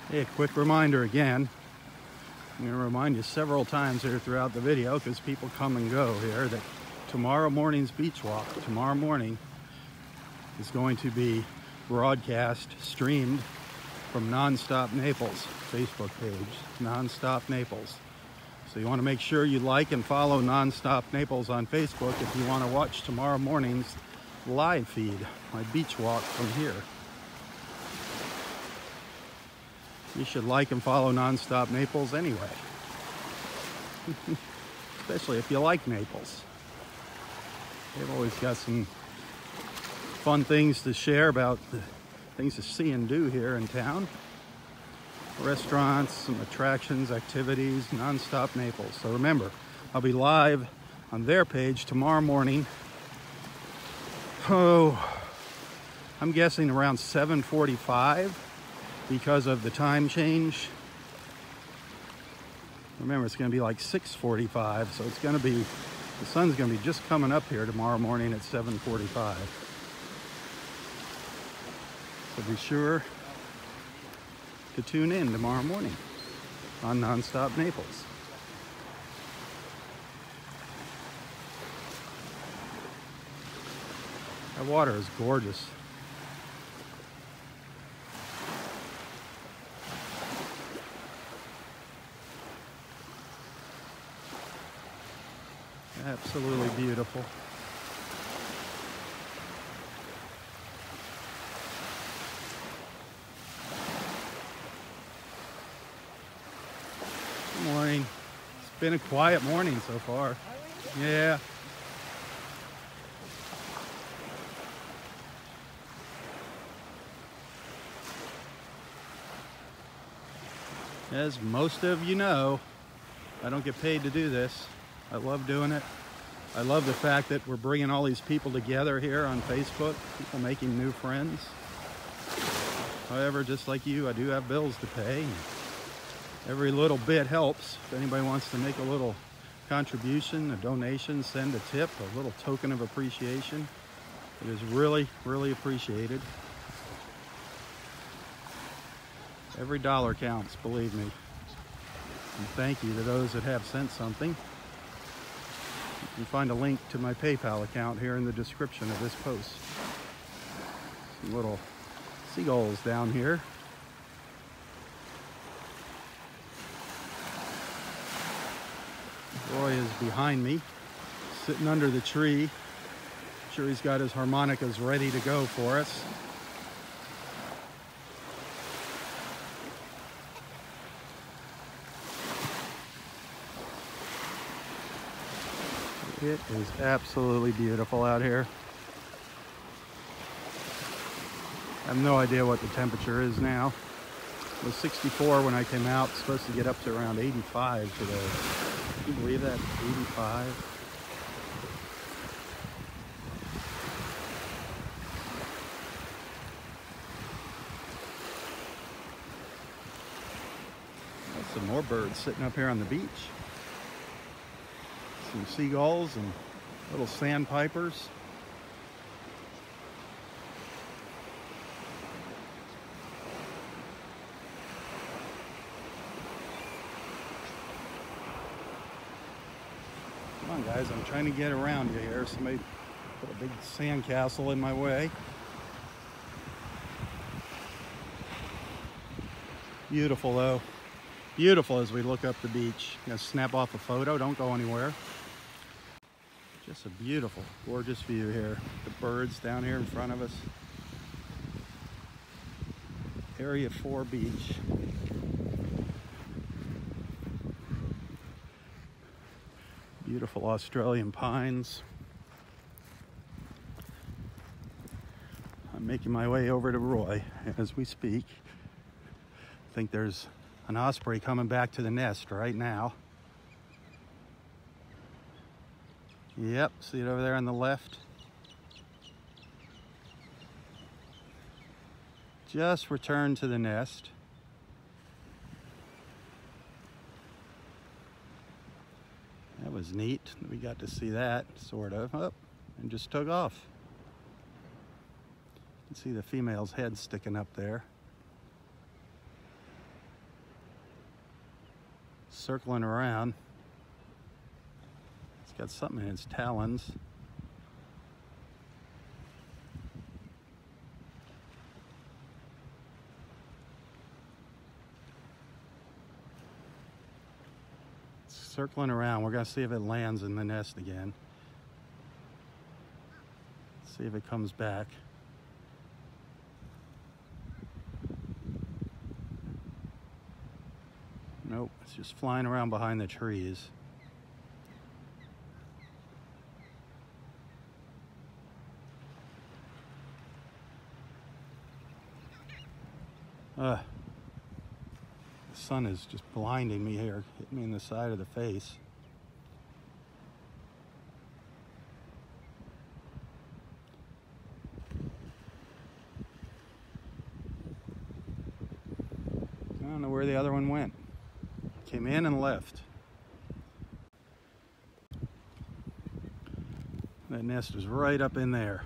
Hey, a quick reminder again. I'm going to remind you several times here throughout the video because people come and go here that tomorrow morning's beach walk, tomorrow morning, is going to be broadcast, streamed from Nonstop Naples Facebook page, Nonstop Naples. So you want to make sure you like and follow Nonstop Naples on Facebook if you want to watch tomorrow morning's live feed, my beach walk from here. You should like and follow Nonstop Naples anyway. Especially if you like Naples. They've always got some fun things to share about the things to see and do here in town. Restaurants, some attractions, activities, Nonstop Naples. So remember, I'll be live on their page tomorrow morning Oh, I'm guessing around 7:45 because of the time change. Remember, it's going to be like 6:45, so it's going to be, the sun's going to be just coming up here tomorrow morning at 7:45. So be sure to tune in tomorrow morning on Nonstop Naples. That water is gorgeous. Absolutely beautiful. Good morning. It's been a quiet morning so far. Yeah. As most of you know, I don't get paid to do this. I love doing it. I love the fact that we're bringing all these people together here on Facebook, people making new friends. However, just like you, I do have bills to pay. Every little bit helps. If anybody wants to make a little contribution, a donation, send a tip, a little token of appreciation, it is really, really appreciated. Every dollar counts, believe me. And thank you to those that have sent something. You can find a link to my PayPal account here in the description of this post. Some little seagulls down here. Roy is behind me, sitting under the tree. I'm sure he's got his harmonicas ready to go for us. It is absolutely beautiful out here. I have no idea what the temperature is now. It was 64 when I came out. It's supposed to get up to around 85 today. Can you believe that? 85. Got some more birds sitting up here on the beach. Some seagulls and little sandpipers. Come on, guys, I'm trying to get around you here. Somebody put a big sandcastle in my way. Beautiful, though. Beautiful as we look up the beach. Gonna snap off a photo, don't go anywhere. Just a beautiful, gorgeous view here. The birds down here in front of us. Area 4 beach. Beautiful Australian pines. I'm making my way over to Roy as we speak. I think there's an osprey coming back to the nest right now. Yep, see it over there on the left? Just returned to the nest. That was neat. We got to see that, sort of, up, and just took off. You can see the female's head sticking up there. Circling around. It's got something in its talons. It's circling around. We're gonna see if it lands in the nest again. See if it comes back. Nope, it's just flying around behind the trees. The sun is just blinding me here, hitting me in the side of the face. where the other one went. Came in and left. That nest was right up in there.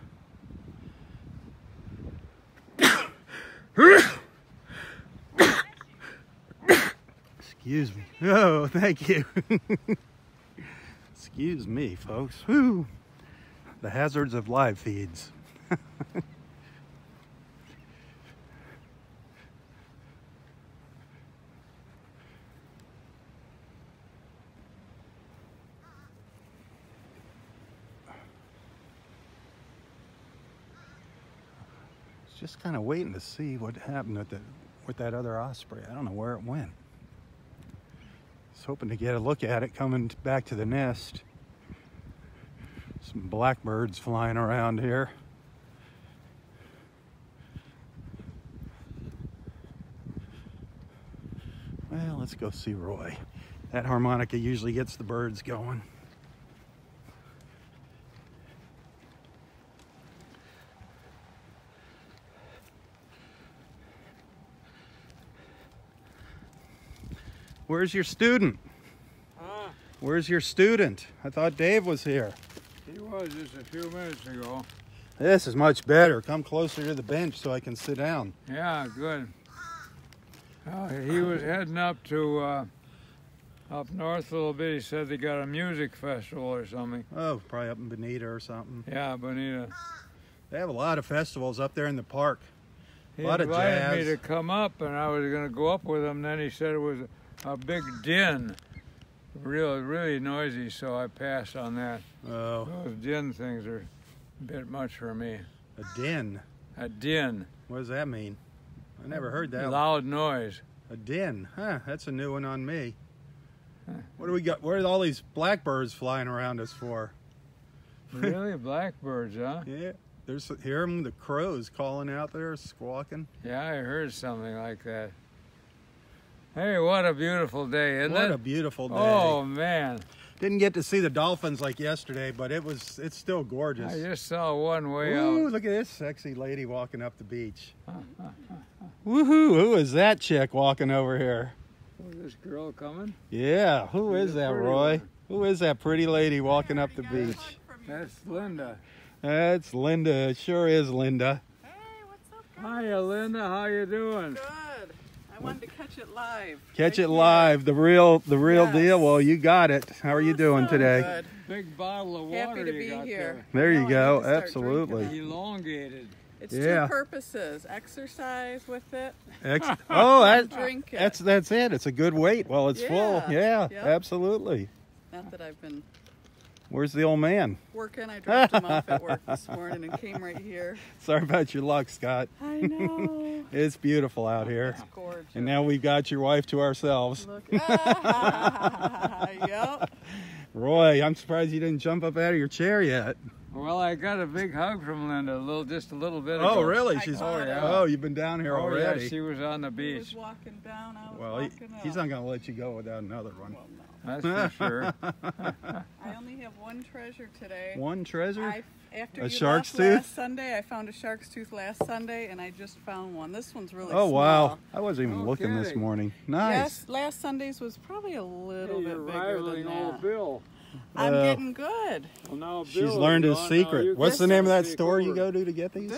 Excuse me. Oh, thank you. Excuse me, folks. Whew. The hazards of live feeds. Just kind of waiting to see what happened with that other osprey. I don't know where it went. I was hoping to get a look at it coming back to the nest. Some blackbirds flying around here. Well, let's go see Roy. That harmonica usually gets the birds going. Where's your student? Huh? Where's your student? I thought Dave was here. He was just a few minutes ago. This is much better. Come closer to the bench so I can sit down. Yeah, good. He was heading up to up north a little bit. He said they got a music festival or something. Oh, probably up in Bonita or something. Yeah, Bonita. They have a lot of festivals up there in the park. He A lot of invited jazz. me to come up, and I was going to go up with him. Then he said it was a big din, really noisy. So I passed on that. Oh, Those din things are a bit much for me. a din. A din. What does that mean? I never heard that. Loud noise. A din. Huh, that's a new one on me. What do we got? What are all these blackbirds flying around us for? Really? Blackbirds, huh? Yeah. Hear them, the crows calling out there, squawking. Yeah, I heard something like that. Hey, what a beautiful day, isn't it? What a beautiful day. Oh, man. Didn't get to see the dolphins like yesterday, but it's still gorgeous. I just saw one way Ooh, out. look at this sexy lady walking up the beach. Woohoo, who is that chick walking over here? Oh, this girl coming? Yeah, who is that, pretty Roy? one. Who is that pretty lady walking up the beach? That's Linda. That's Linda. It sure is Linda. Hey, what's up, guys? Hiya, Linda. How you doing? Good. I wanted to catch it live. Catch right it here. live, the real Yes. deal. Well, you got it. How are you doing Awesome. today? Good. Big bottle of water Happy to you be got here. There you I know, I go. need to start Absolutely. there. Elongated. It's Yeah. two purposes: exercise with it. Oh, Drink it. that's it. It's a good weight. Well, it's full. Yeah. Yeah, Yep. absolutely. Not that I've been Where's the old man? working. I dropped him off at work this morning and came right here. Sorry about your luck, Scott. I know. It's beautiful out here. It's gorgeous. And now we've got your wife to ourselves. Look. Yep. Roy, I'm surprised you didn't jump up out of your chair yet. Well, I got a big hug from Linda, just a little bit ago. Oh, really? I She's got it. Oh, you've been down here Oh, already. yeah, she was on the He was beach. walking down. I was Well, walking up. he's not going to let you go without another one. Well, no. That's for sure. I only have one treasure today. One treasure? After A you shark's left tooth? last Sunday, I found a shark's tooth last Sunday, and I just found one. This one's really Oh, small. wow. I wasn't even No looking this kidding. morning. Nice. Yes, last Sunday's was probably a little Hey, you're bit bigger rivaling than old that. Bill. I'm Well, getting good. Well, now She's Bill learned is his gone, now you secret. What's the can name of that take store you over. go to get these?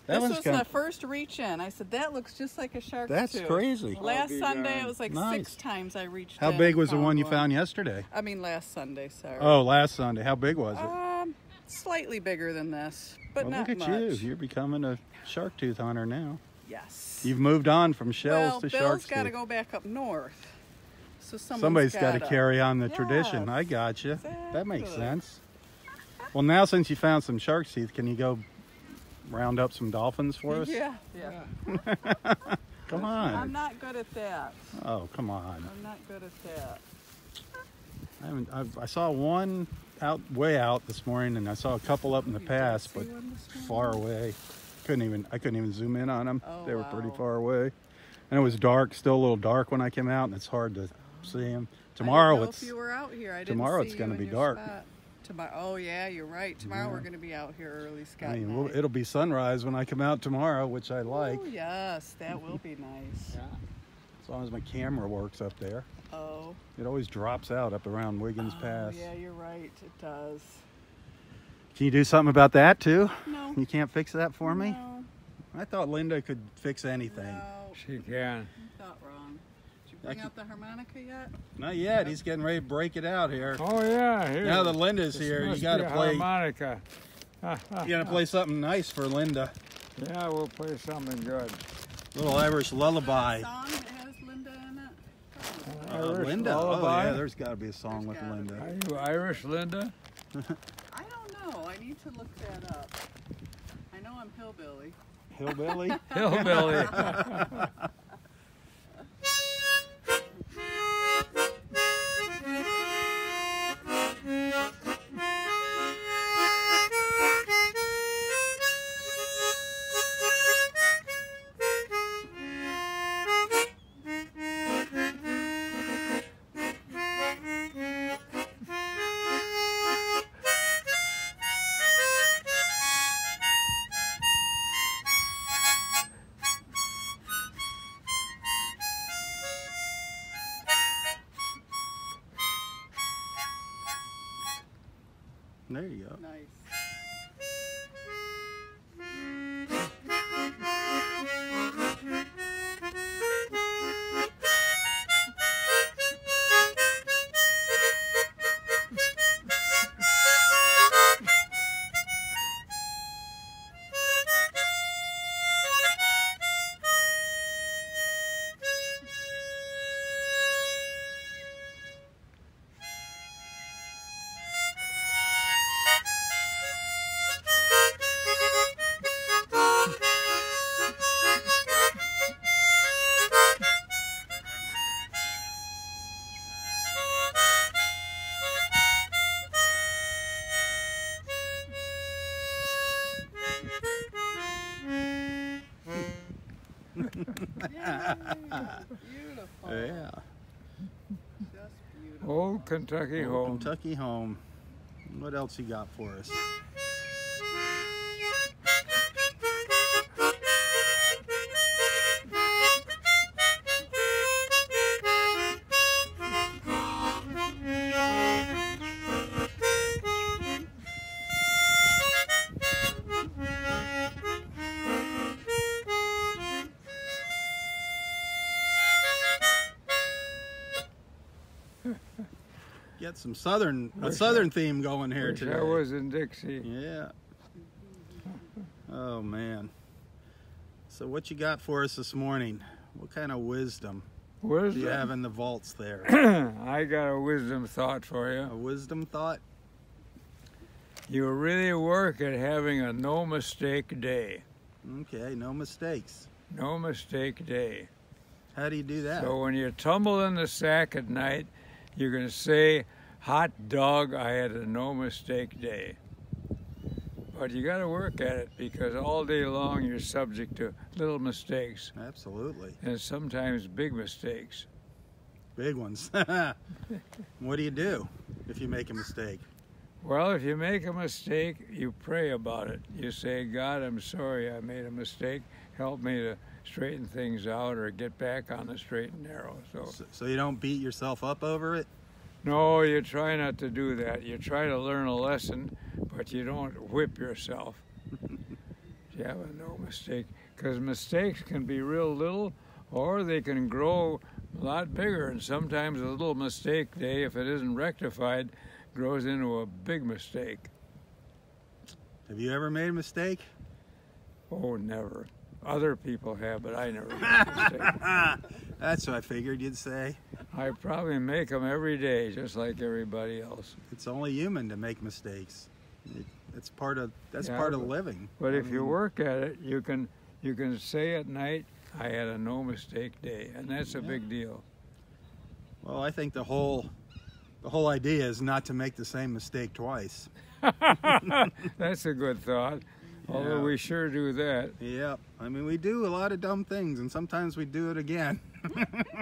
This one's was kind my of- first reach in. I said, that looks just like a shark's That's tooth. crazy. Last be Sunday, darned. it was like Nice. 6 times I reached How in big and was the one you one. found yesterday? I mean, last Sunday, sorry. Oh, last Sunday. How big was it? Slightly bigger than this, but Well, not look at much. you. You're becoming a shark tooth hunter now. Yes. You've moved on from shells well, to Bill's shark's got to tooth. go back up north. So Somebody's got to gotta carry on the Yes, tradition. I got you. That makes exactly. sense. Well, now since you found some shark's teeth, can you go round up some dolphins for us? Yeah. Come I'm on. not good at that. Oh, come on. I'm not good at that. I saw one way out this morning, and I saw a couple up in the You did pass, see but one this morning? far away. I couldn't even zoom in on them. Oh, They were pretty wow. far away, and it was dark, still a little dark when I came out, and it's hard to see them. I Tomorrow didn't know it's if you were out here. I didn't tomorrow see it's gonna you be in your dark. spot. Tomorrow. Oh yeah, you're right. Tomorrow we're going to be out here early, Scott. I mean, and I. it'll be sunrise when I come out tomorrow, which I like. Oh yes, that will be nice. Yeah. As long as my camera works up there. Oh. It always drops out up around Wiggins Pass. Yeah, you're right. It does. Can you do something about that too? No. You can't fix that for me? No. I thought Linda could fix anything. No. She can. You thought wrong. Did you bring out the harmonica yet? Not yet. He's getting ready to break it out here. Oh yeah. Here. Now that Linda's This here, you must got be to a play. harmonica. You got to play something nice for Linda. Yeah, we'll play something good. Little Irish lullaby. Song that has Linda in it. Irish Linda. lullaby? Oh yeah, there's got to be a song with There's gotta Linda. Are you Irish, Linda? I don't know. I need to look that up. I know I'm hillbilly. Hillbilly. Hillbilly. There you go. Nice. Beautiful. Yeah. Just beautiful. Old Kentucky Old home. Kentucky home. What else you got for us? Get some southern theme going here Wish today. I was in Dixie. Yeah. Oh man. So what you got for us this morning? What kind of wisdom do you Wisdom. have in the vaults there? I got a wisdom thought for A you. wisdom thought? You really work at having a no mistake day. Okay, no mistakes. No mistake day. How do you do that? So when you tumble in the sack at night, you're going to say, hot dog, I had a no mistake day. But you got to work at it because all day long you're subject to little mistakes Absolutely. and sometimes big mistakes. Big ones. What do you do if you make a mistake? Well, if you make a mistake, you pray about it. You say, God, I'm sorry I made a mistake. Help me to straighten things out or get back on the straight and narrow. So you don't beat yourself up over it? No, you try not to do that. You try to learn a lesson, but you don't whip yourself. You have a no mistake. Because mistakes can be real little or they can grow a lot bigger. And sometimes a little mistake day, if it isn't rectified, grows into a big mistake. Have you ever made a mistake? Oh, never. Other people have, but I never made a mistake. That's what I figured you'd say. I probably make them every day, just like everybody else. It's only human to make mistakes. That's part of Yeah, living. But I if you mean, work at it, you can say at night, I had a no mistake day, and that's a big deal. Well, I think the whole idea is not to make the same mistake twice. That's a good thought. Although Yeah. we sure do that. Yep. I mean, we do a lot of dumb things, and sometimes we do it again.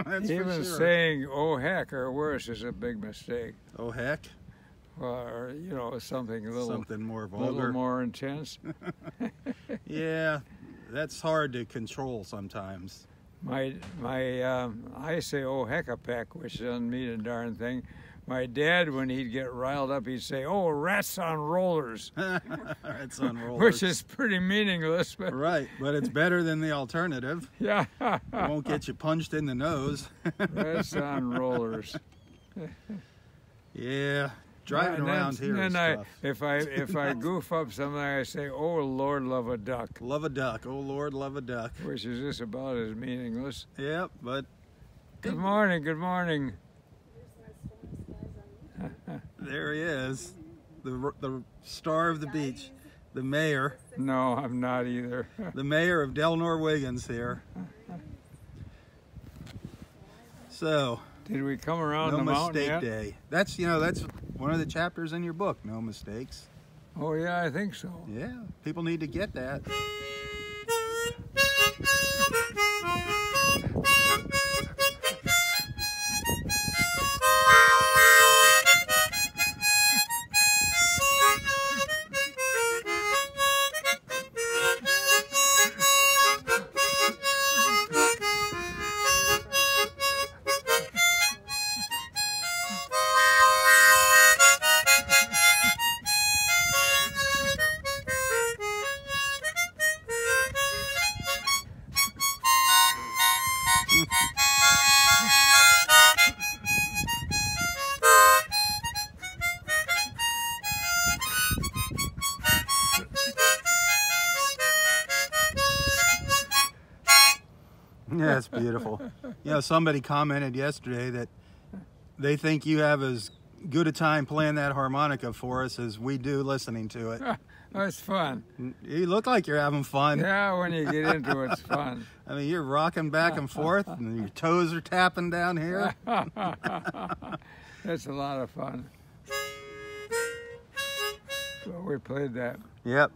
That's Even for sure. saying, oh heck, or worse is a big mistake. Oh heck. or you know, something a little more a vulgar. little more intense. Yeah, that's hard to control sometimes. I say, oh, heck a peck, which doesn't mean a darn thing. My dad, when he'd get riled up, he'd say, oh, rats on rollers. Rats on rollers. Which is pretty meaningless. But Right, but it's better than the alternative. yeah. It won't get you punched in the nose. Rats on rollers. Yeah, driving around here is then tough. if I goof up something, I say, oh, Lord, love a duck. Love a duck. Oh, Lord, love a duck. Which is just about as meaningless. Yep, but Good morning, good morning. there he is. The star of the beach. The mayor. No, I'm not either. The mayor of Delnor Wiggins here. So, Did we come around no the mountain mistake yet? day. That's that's one of the chapters in your book, No Mistakes. Oh, yeah, I think so. Yeah, people need to get that. Yeah, it's beautiful. Somebody commented yesterday that they think you have as good a time playing that harmonica for us as we do listening to it. That's fun. You look like you're having fun. Yeah, when you get into it, it's fun. I mean, you're rocking back and forth, and your toes are tapping down here. That's a lot of fun. So we played that. Yep.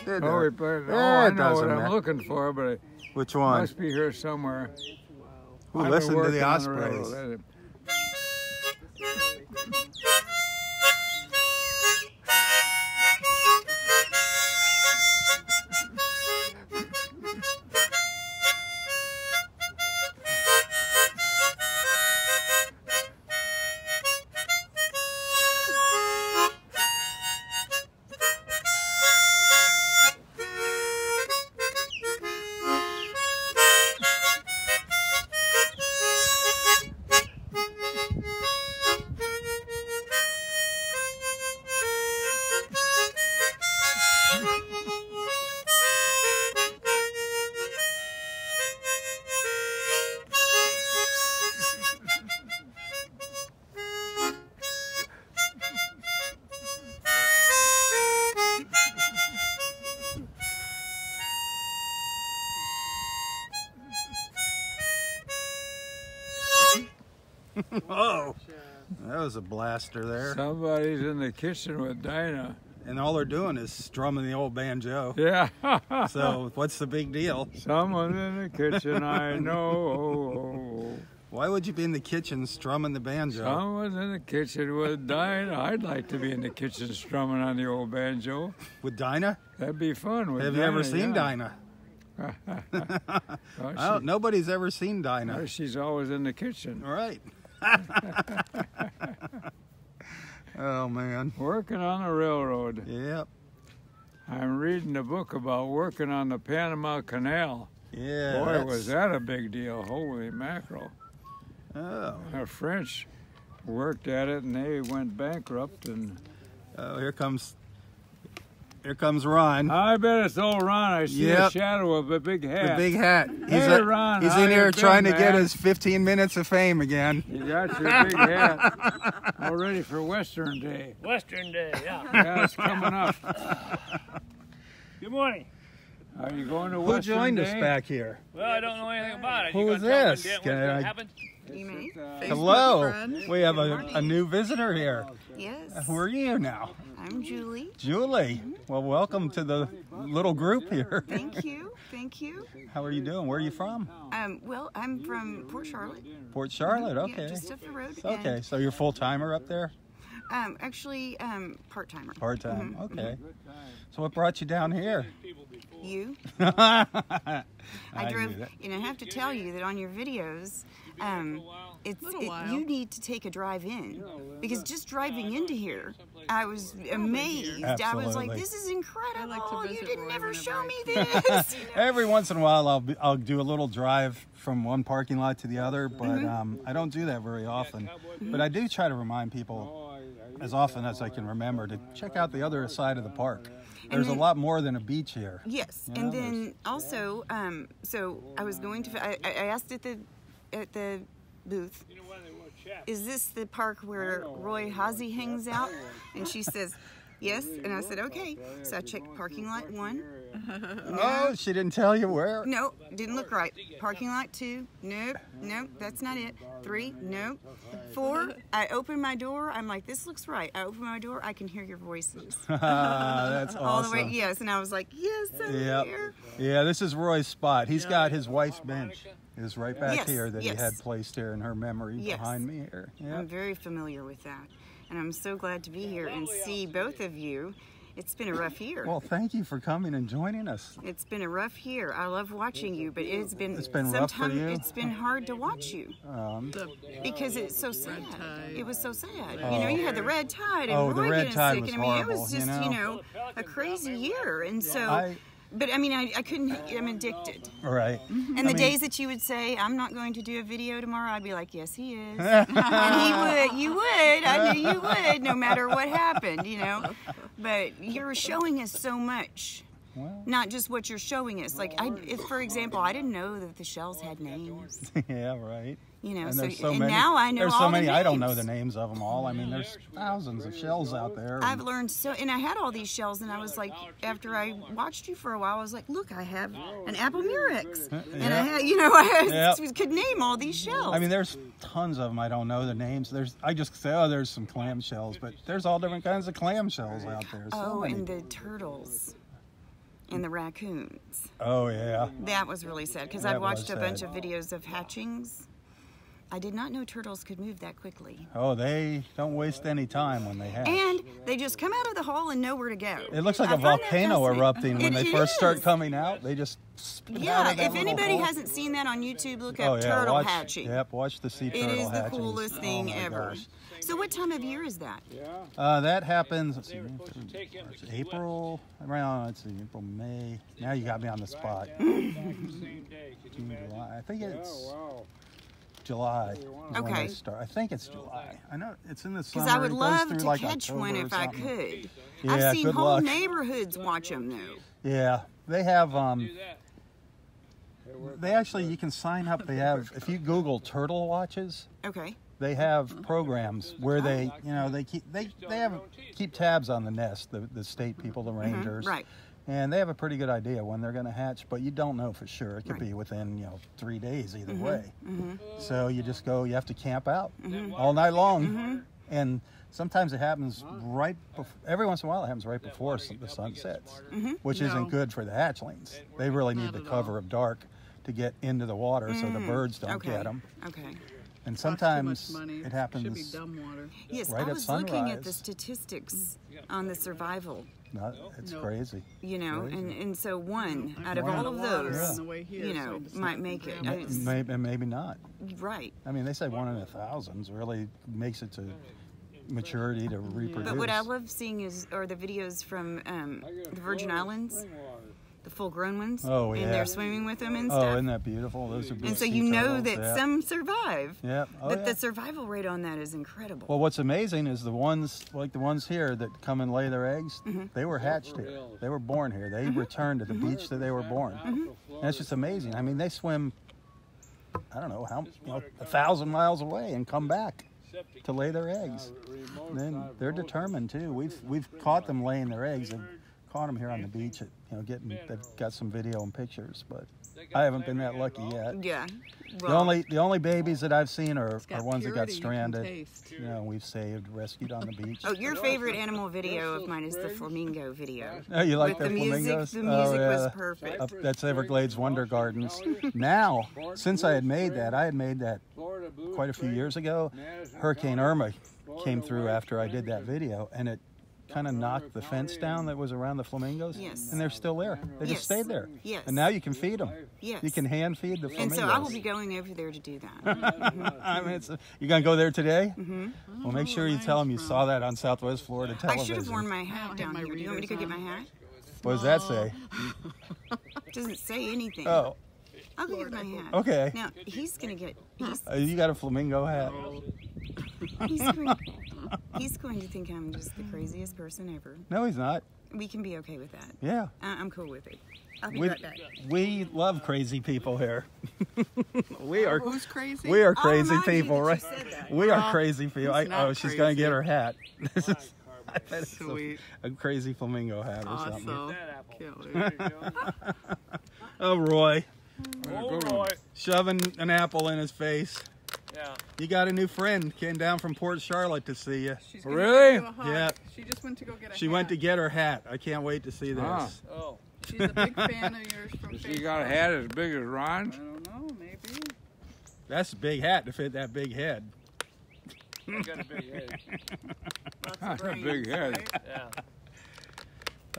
Oh, we played it. Oh, Yeah, I it know what doesn't I'm matter. looking for, but it Which one? must be here somewhere. Who I've been listened to working the on Ospreys? railroad. Oh, that was a blaster there. Somebody's in the kitchen with Dinah. And all they're doing is strumming the old banjo. Yeah. So what's the big deal? Someone in the kitchen, I know. Why would you be in the kitchen strumming the banjo? Someone's in the kitchen with Dinah. I'd like to be in the kitchen strumming on the old banjo. With Dinah? That'd be fun. With Have Dinah, you ever seen yeah. Dinah? Well, Nobody's ever seen Dinah. she's always in the kitchen. All right. Oh, man. Working on the railroad. Yep. I'm reading a book about working on the Panama Canal. Yeah. Boy, that's- was that a big deal. Holy mackerel. Oh. The French worked at it and they went bankrupt. And Oh, here comes Ron. I bet it's old Ron. I see Yep. a shadow of a big hat. The big hat. Hey, Ron, He's how in you here been, trying to get man? his 15 minutes of fame again. You got your big hat. All ready for Western Day. Western Day, yeah. Yeah, it's coming up. Good morning. Are you going to Who Western joined Day? us back here? Well, I don't know anything about it. Who You was gonna tell me this? when's Can gonna I- happen? You may. Hello. friend. We have a new visitor here. Yes. Who are you now? I'm Julie. Julie. Well, welcome to the little group here. Thank you. Thank you. How are you doing? Where are you from? Well, I'm from Port Charlotte. Port Charlotte. Yeah, Okay. just up the road. Okay. So you're full timer up there? Actually, part timer. Part time. Okay. So what brought you down here? You. I drove, knew that. and I have to tell you that on your videos, Little while. you need to take a drive in, because just driving into here, I was amazed. I was like, Absolutely. this is incredible. I like to visit You did Roy never whenever show I me can. this. You know? Every once in a while, I'll do a little drive from one parking lot to the other, but I don't do that very often. But I do try to remind people as often as I can remember to check out the other side of the park. There's a lot more than a beach here. Yes, Yeah, and then also, so I was going to. I asked at the booth, is this the park where Roy Hazy hangs out? And she says, yes. And I said, okay. So I checked parking lot 1. Oh, she didn't tell you where? No, didn't look right. Parking lot 2. Nope, nope, that's not it. 3. Nope. 4. I open my door. I'm like, this looks right. I open my door. I can hear your voices. That's awesome. All the way, yes. And I was like, yes, I'm Yep. here. Yeah, this is Roy's spot. He's got his wife's bench. Is right back Yes, here that yes. he had placed here in her memory Yes. behind me here. Yeah. I'm very familiar with that. And I'm so glad to be here and see both of you. It's been a rough year. Well, thank you for coming and joining us. It's been a rough year. I love watching you, but it's been rough for sometimes you? it's been hard to watch you The because it's so sad. tide. It was so sad. You know, you had the red tide and Oh, the Roy red getting tide sick, was and I mean, it horrible, was you just know? a crazy year. And so, I- but I mean, I couldn't. I'm addicted. Right. And the days that you would say, I'm not going to do a video tomorrow, I'd be like, yes, he is. And he would. You would. I knew you would, no matter what happened, you know. But you're showing us so much. Well. Not just what you're showing us. Like, if, for example, I didn't know that the shells had names. Yeah, right. You know, And so there's so and many. now I know There's all so the many. names. I don't know the names of them all. I mean, there's thousands of shells out there. I've learned so, and I had all these shells, and I was like, after I watched you for a while, I was like, look, I have an apple murex, and I had, you know, I could name all these shells. I mean, there's tons of them. I don't know the names. I just say, oh, there's some clam shells, but there's all different kinds of clam shells out there. So many. And the turtles. And the raccoons. Oh yeah. That was really sad because That I've watched was a bunch sad. of videos of hatchings. I did not know turtles could move that quickly. Oh, they don't waste any time when they hatch. And they just come out of the hole and know where to go. It looks like I a find that volcano fascinating. erupting when It they first start is. coming out. They just spit out Yeah, of that if little anybody hole. hasn't seen that on YouTube, look Oh, up yeah, turtle watch, hatching. Yep, watch the sea It turtle is the hatchings. coolest thing Oh, my ever. gosh. So what time of year is that? That happens. Let's see, April around. Let's see, April, May. Now you got me on the spot. June, July. I think it's July. is when Okay. they start. I think it's July. I know it's in the summer. Because I would It goes love through to like catch October one or if I something. could. Yeah, I've seen good whole luck. neighborhoods watch them though. Yeah, they have. They actually, you can sign up. They have. If you Google turtle watches, Okay. they have programs where they, you know, they keep tabs on the nest. The state people, the rangers, Right. and they have a pretty good idea when they're going to hatch, but you don't know for sure. It could Right. be within 3 days either way. So you just go. You have to camp out all night long, and sometimes it happens right. Every once in a while, it happens right before the sun sets, which No. isn't good for the hatchlings. They really need Not the at cover all. of dark to get into the water, so the birds don't Okay. get them. Okay. And Costs sometimes too much money. it Should be happens. dumb water. Yes, Right I at was looking at the sunrise. statistics on the survival, It's Nope. crazy. you know, Crazy. and so one out of One. all of Water those, on the way here, you so I know, just might went make it. and grabbed It's- Maybe, maybe not. right. I mean, they say 1 in 1,000 really makes it to maturity to reproduce. But what I love seeing are the videos from the Virgin Islands, the full-grown ones. Oh, And yeah. they're swimming with them and Oh, stuff. isn't that beautiful? Those are And so sea you know turtles, that yeah. some survive. Yeah. Oh, But yeah. the survival rate on that is incredible. Well, what's amazing is the ones like the ones here that come and lay their eggs. Mm-hmm. They were hatched here. They were born here. They returned to the beach that they were born. Mm-hmm. And it's just amazing. I mean, they swim. I don't know how 1,000 miles away and come back to lay their eggs. And then they're determined too. We've caught them laying their eggs. And caught them here on the beach. At, they've got some video and pictures, but I haven't been that lucky yet. Yeah. The only babies that I've seen are ones that got purity you can stranded. taste. We've saved, rescued on the beach. Oh, your favorite animal video of mine is the flamingo video. Oh, you like With the the music, flamingos? the music oh, yeah. was perfect. That's Everglades Wonder Gardens. Now, since I had made that quite a few years ago. Hurricane Irma came through after I did that video, and it kind of knocked the fence down that was around the flamingos. Yes. And they're still there. They just stayed there. Yes. And now you can feed them. Yes. You can hand feed the And flamingos. so I will be going over there to do that. I mean, you gonna go there today? Mm-hmm. Well, make sure you tell them you saw that on Southwest Florida I television. should have worn my hat down here. Do you want me to go get my hat? What does that say? It doesn't say anything. Oh, I'll go get my hat. okay. Now, he's going to get... You got a flamingo hat. He's going to think I'm just the craziest person ever. No, he's not. We can be okay with that. Yeah. I'm cool with it. I'll be right back. We love crazy people here. we are. Who's crazy? We are I'll crazy remind you people, that right? you said that. We are crazy people. it's not She's gonna get crazy. her hat. This is. I bet it's Sweet. a crazy flamingo hat or something. Awesome. Can't wait. Oh, Roy, Oh, Roy. shoving an apple in his face. Yeah. You got a new friend. Came down from Port Charlotte to see you. She's gonna Really? give you a hug. Yeah. She just went to go get a She hat. went to get her hat. I can't wait to see this. Ah. Oh. She's a big fan of yours from Has Facebook. she got a hat as big as I Ron's? don't know, maybe. That's a big hat to fit that big head. I got a big head. That's a big head. Yeah.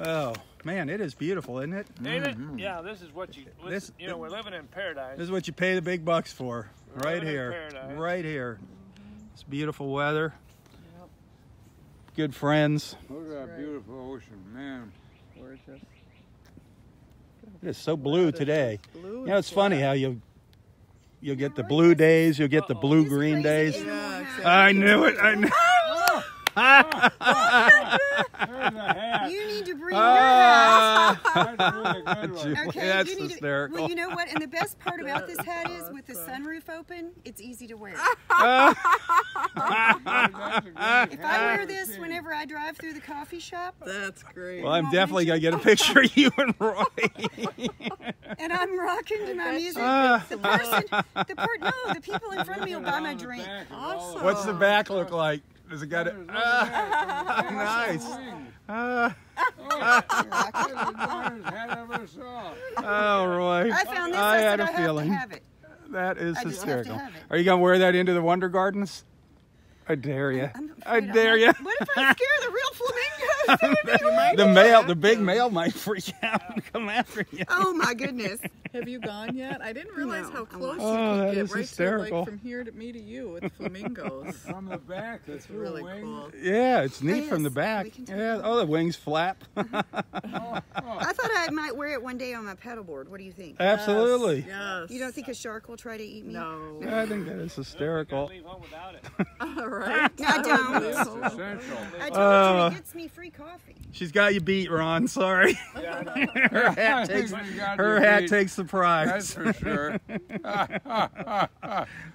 Oh man, it is beautiful, isn't it? Ain't it? Yeah, this is what you. This- we're living in paradise. This is what you pay the big bucks for, right living in here, paradise. right here. It's beautiful weather, good friends. Look at that beautiful ocean, man. Gorgeous. It is so blue today. Blue It's funny how you'll get the blue days, you'll get the blue green days. Yeah, exactly. I knew it. I knew. There's a hat. You need to bring your hat. That's a really good one. Julie, Okay, that's you need to, hysterical. well, you know what? And the best part about this hat is with the sunroof open, it's easy to wear. That's a great If I wear this whenever I drive through the coffee shop, That's great. Well, I'm definitely gonna get a picture of you and Roy. and I'm rocking to my music, the people in front of me will buy my drink. Awesome. What's the back look like? Does it got it? Nice. Oh, Roy. I found this. I I had said a I have feeling. to have it. That is I just have to hysterical. have it. Are you gonna wear that into the Wonder Gardens? I dare you. I'm I afraid dare you. What if I scare the real flamingos? The big male might freak out and come after you. Oh my goodness. Have you gone yet? I didn't realize No, how I'm close not. Oh, you that could is get right hysterical. to like from here to me to you with flamingos. From the back, it's Really cool. Yeah, it's neat Oh, from the yes, back. we can take Yeah. it. Oh, the wings flap. I thought I might wear it one day on my paddleboard. What do you think? Absolutely. Yes. You don't think a shark will try to eat me? No. I think that is hysterical. Leave home without it. All right. I don't. It's essential. I told you it gets me free coffee. She's got you beat, Ron. Sorry. her hat takes the prize. That's for sure.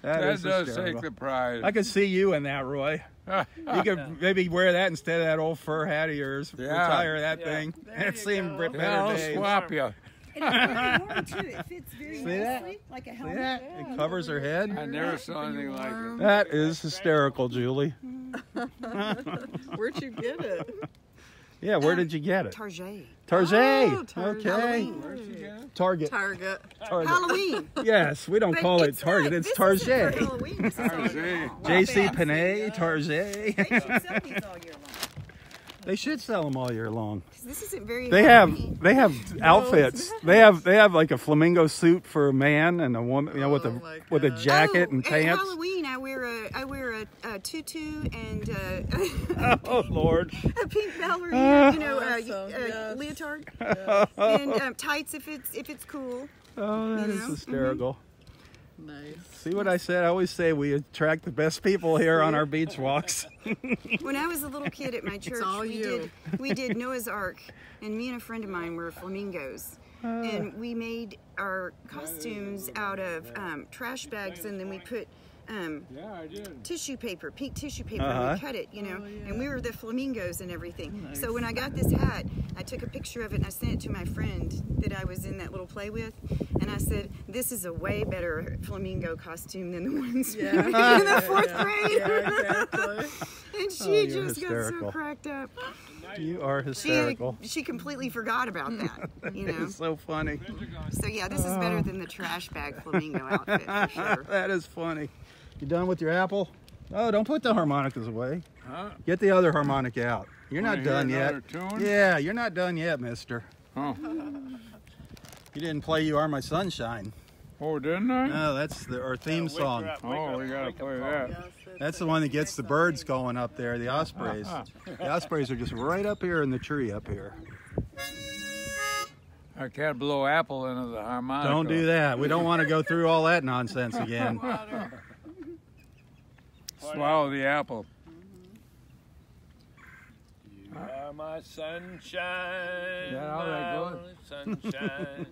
that is does hysterical. take the prize. I could see you in that, Roy. You could maybe wear that instead of that old fur hat of yours. Yeah. Retire that Yeah. thing. There And you see him go. rip Yeah, better I'll days. swap you. And it's very warm too. It fits very See that? nicely, like a See helmet. that? It covers her head. I never saw anything like it. That is hysterical, Julie. Where'd you get it? Yeah, where did you get it? Target. Target. Oh, Target. Okay. Halloween. Where'd you get it? Target. Target. Target. Halloween. Yes, we don't But call it it's Target. not. It's This Target. isn't for Halloween. This is all year Target. long. J.C. Fancy, Penney, Target. They should sell these all year long. They should sell them all year long. 'Cause this isn't very They Halloween. have outfits. They have like a flamingo suit for a man and a woman, you know, with Oh, my a with a God. jacket Oh, and at pants. Halloween, I wear a tutu and Oh Lord. a pink ballerina, Awesome, yes. leotard, and tights if it's cool. Oh, that You is know? hysterical. Nice. See what I said? I always say we attract the best people here on our beach walks. When I was a little kid at my church, all you. we did Noah's Ark, and me and a friend of mine were flamingos. And we made our costumes out of trash bags, and then we put Yeah, I did. tissue paper, pink tissue paper, Uh-huh. and we cut it, you know, Oh, yeah. and we were the flamingos and everything. Nice. So when I got this hat, I took a picture of it and I sent it to my friend that I was in that little play with, and I said, "This is a way better flamingo costume than the ones Yeah. in the fourth grade." Yeah, exactly. And she Oh, you're just got hysterical. so cracked up. You are hysterical. She completely forgot about that, you know. It's so funny. So yeah, this is better than the trash bag flamingo outfit for sure. That is funny. You done with your apple? Oh, don't put the harmonicas away. Huh? Get the other harmonica out. You're Wanna not hear done yet. another tune? Yeah, you're not done yet, mister. Oh. You didn't play You Are My Sunshine. Oh, didn't I? No, that's our theme Wake her song. up, wake Oh, her we up, gotta wake play up. that. Yes, That's the one that gets the birds going up there, the ospreys. The ospreys are just right up here in the tree up here. I can't blow apple into the harmonica. Don't do that. We don't want to go through all that nonsense again. Water. Swallow the apple. You are my sunshine. Yeah, all right, go my sunshine.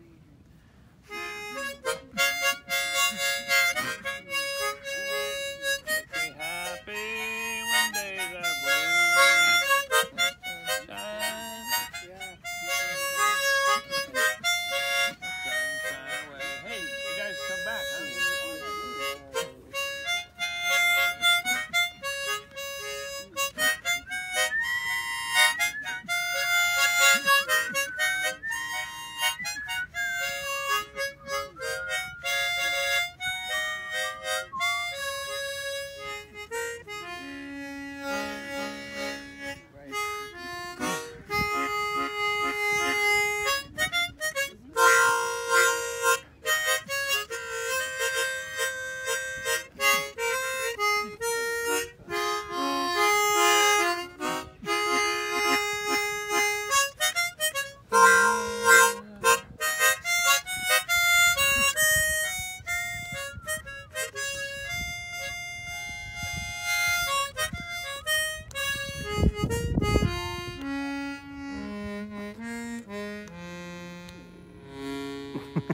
Make me happy when days are blue. Sunshine, Yeah. sunshine away. Hey, you guys come back, huh?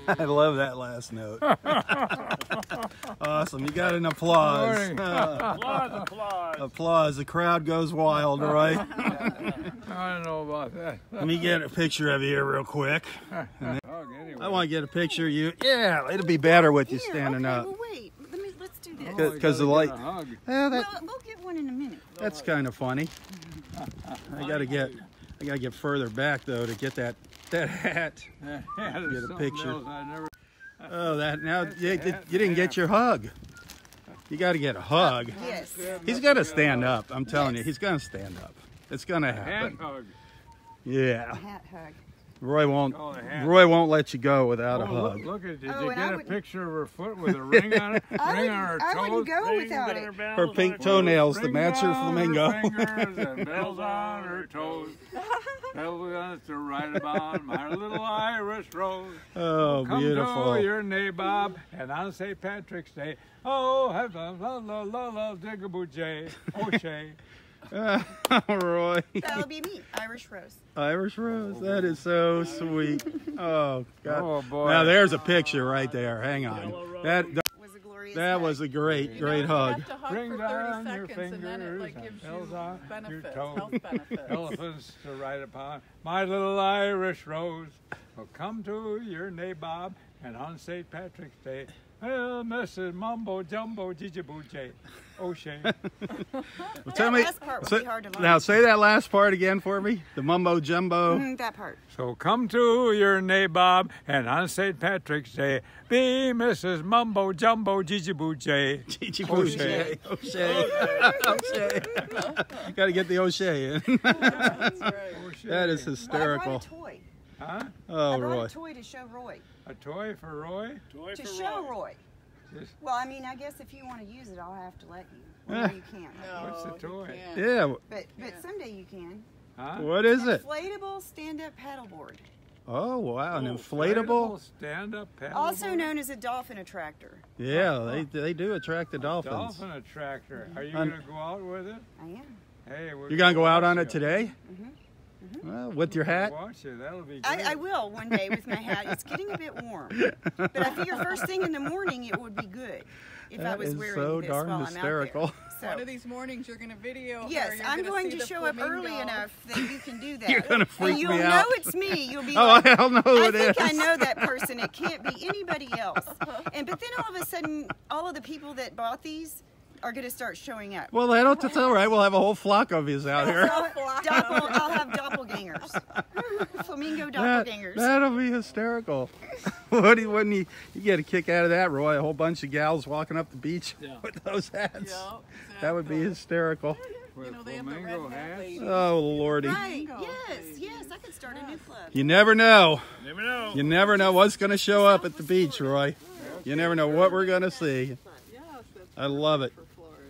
I love that last note. Awesome. You got an applause. Morning. Applause, applause. Applause. The crowd goes wild, right? I don't know about that. Let me get a picture of you here real quick. Hug anyway. I want to get a picture of you. Yeah, it'll be better with you Here, standing okay, up. well wait, let's do this. Oh, I 'Cause the gotta light- get a hug. Yeah, Well, we'll get one in a minute. that's kind of funny. I gotta get further back though to get that hat. Yeah, there's Get a something picture. else I never. Oh, that now you didn't get your hug. You got to get a hug. Yes. He's got to stand up. I'm telling you, he's gonna stand up. It's gonna Hand happen. hug. Yeah. Hat hug. Roy won't. Oh, the hand. Roy won't let you go without a Oh, hug. look at, did Oh, you and I get a wouldn't- picture of her foot with a ring on it? Ring on her I toes? wouldn't go Rings without on it. her bells, Her on pink her toenails, the Rings match her on flamingo. her fingers and bells on her toes. Bells to ride upon my little Irish rose. Oh, Come beautiful. to your nabob, and on St. Patrick's Day, oh, have a la la la la digaboo jay, O'Shea. Roy. That'll be me, Irish Rose. Irish Rose. That is so sweet. Oh God. Oh, boy. Now there's a picture right there. Hang on. That Was a glorious that hug. was a great You great know, hug. You have to hug Bring for down 30 your seconds and then it like fingers gives and you bells on your benefits, toes. health benefits. Elephants to ride upon, my little Irish rose. Will come to your nabob, and on St. Patrick's Day, well, Mrs. Mumbo Jumbo Jijaboo Jay, O'Shea. Well, tell me. last part would be hard to learn. Now say that last part again for me. The mumbo jumbo. That part. So come to your nabob, and on St. Patrick's Day, be Mrs. Mumbo Jumbo Jijaboo Jay. O'Shea. O'Shea. O'Shea. Got to get the O'Shea in. That's right. O'Shea. That is I brought hysterical. a toy. Huh? Oh, I brought Roy. a toy to show Roy. A toy for Roy? Toy To for show Roy. Roy. Just- Well, I mean, I guess if you want to use it, I'll have to let you. Or you can't. No, What's the you toy? can't. Yeah. But Yeah. someday you can. Huh? What is it? Inflatable stand-up paddleboard. Oh wow, an Oh, inflatable. stand-up paddleboard. Also known as a dolphin attractor. Yeah, they do attract the dolphins. Dolphin attractor. Are you Un- going to go out with it? I am. Hey, we're You're gonna go out on watch it you. today? Well, with your hat? Watch you. That'll be great. I will one day with my hat. It's getting a bit warm. But I figure first thing in the morning it would be good. if I That was is wearing so this darn while hysterical. I'm out there. One of these mornings you're going to video her. Yes, You're I'm gonna going see to the show up early flamingo. enough that you can do that. You're gonna freak and you'll me know out. it's me. You'll be Oh, like, I don't know who I it think is. I know that person. It can't be anybody else. But then all of a sudden, all of the people that bought these are going to start showing up. Well, that's all right. We'll have a whole flock of yous out here. I'll have doppelgangers. Flamingo doppelgangers. That'll be hysterical. Wouldn't you get a kick out of that, Roy? A whole bunch of gals walking up the beach with those hats. Yeah, That would be hysterical. You know, they have the Flamingo red hat hats? lady. Oh, Lordy. Right. Yes. I could start a new club. You never know. Never know. You never know what's going to show up at the beach, Roy. You never know what we're going to see. Yes, that's I love it. for Florida.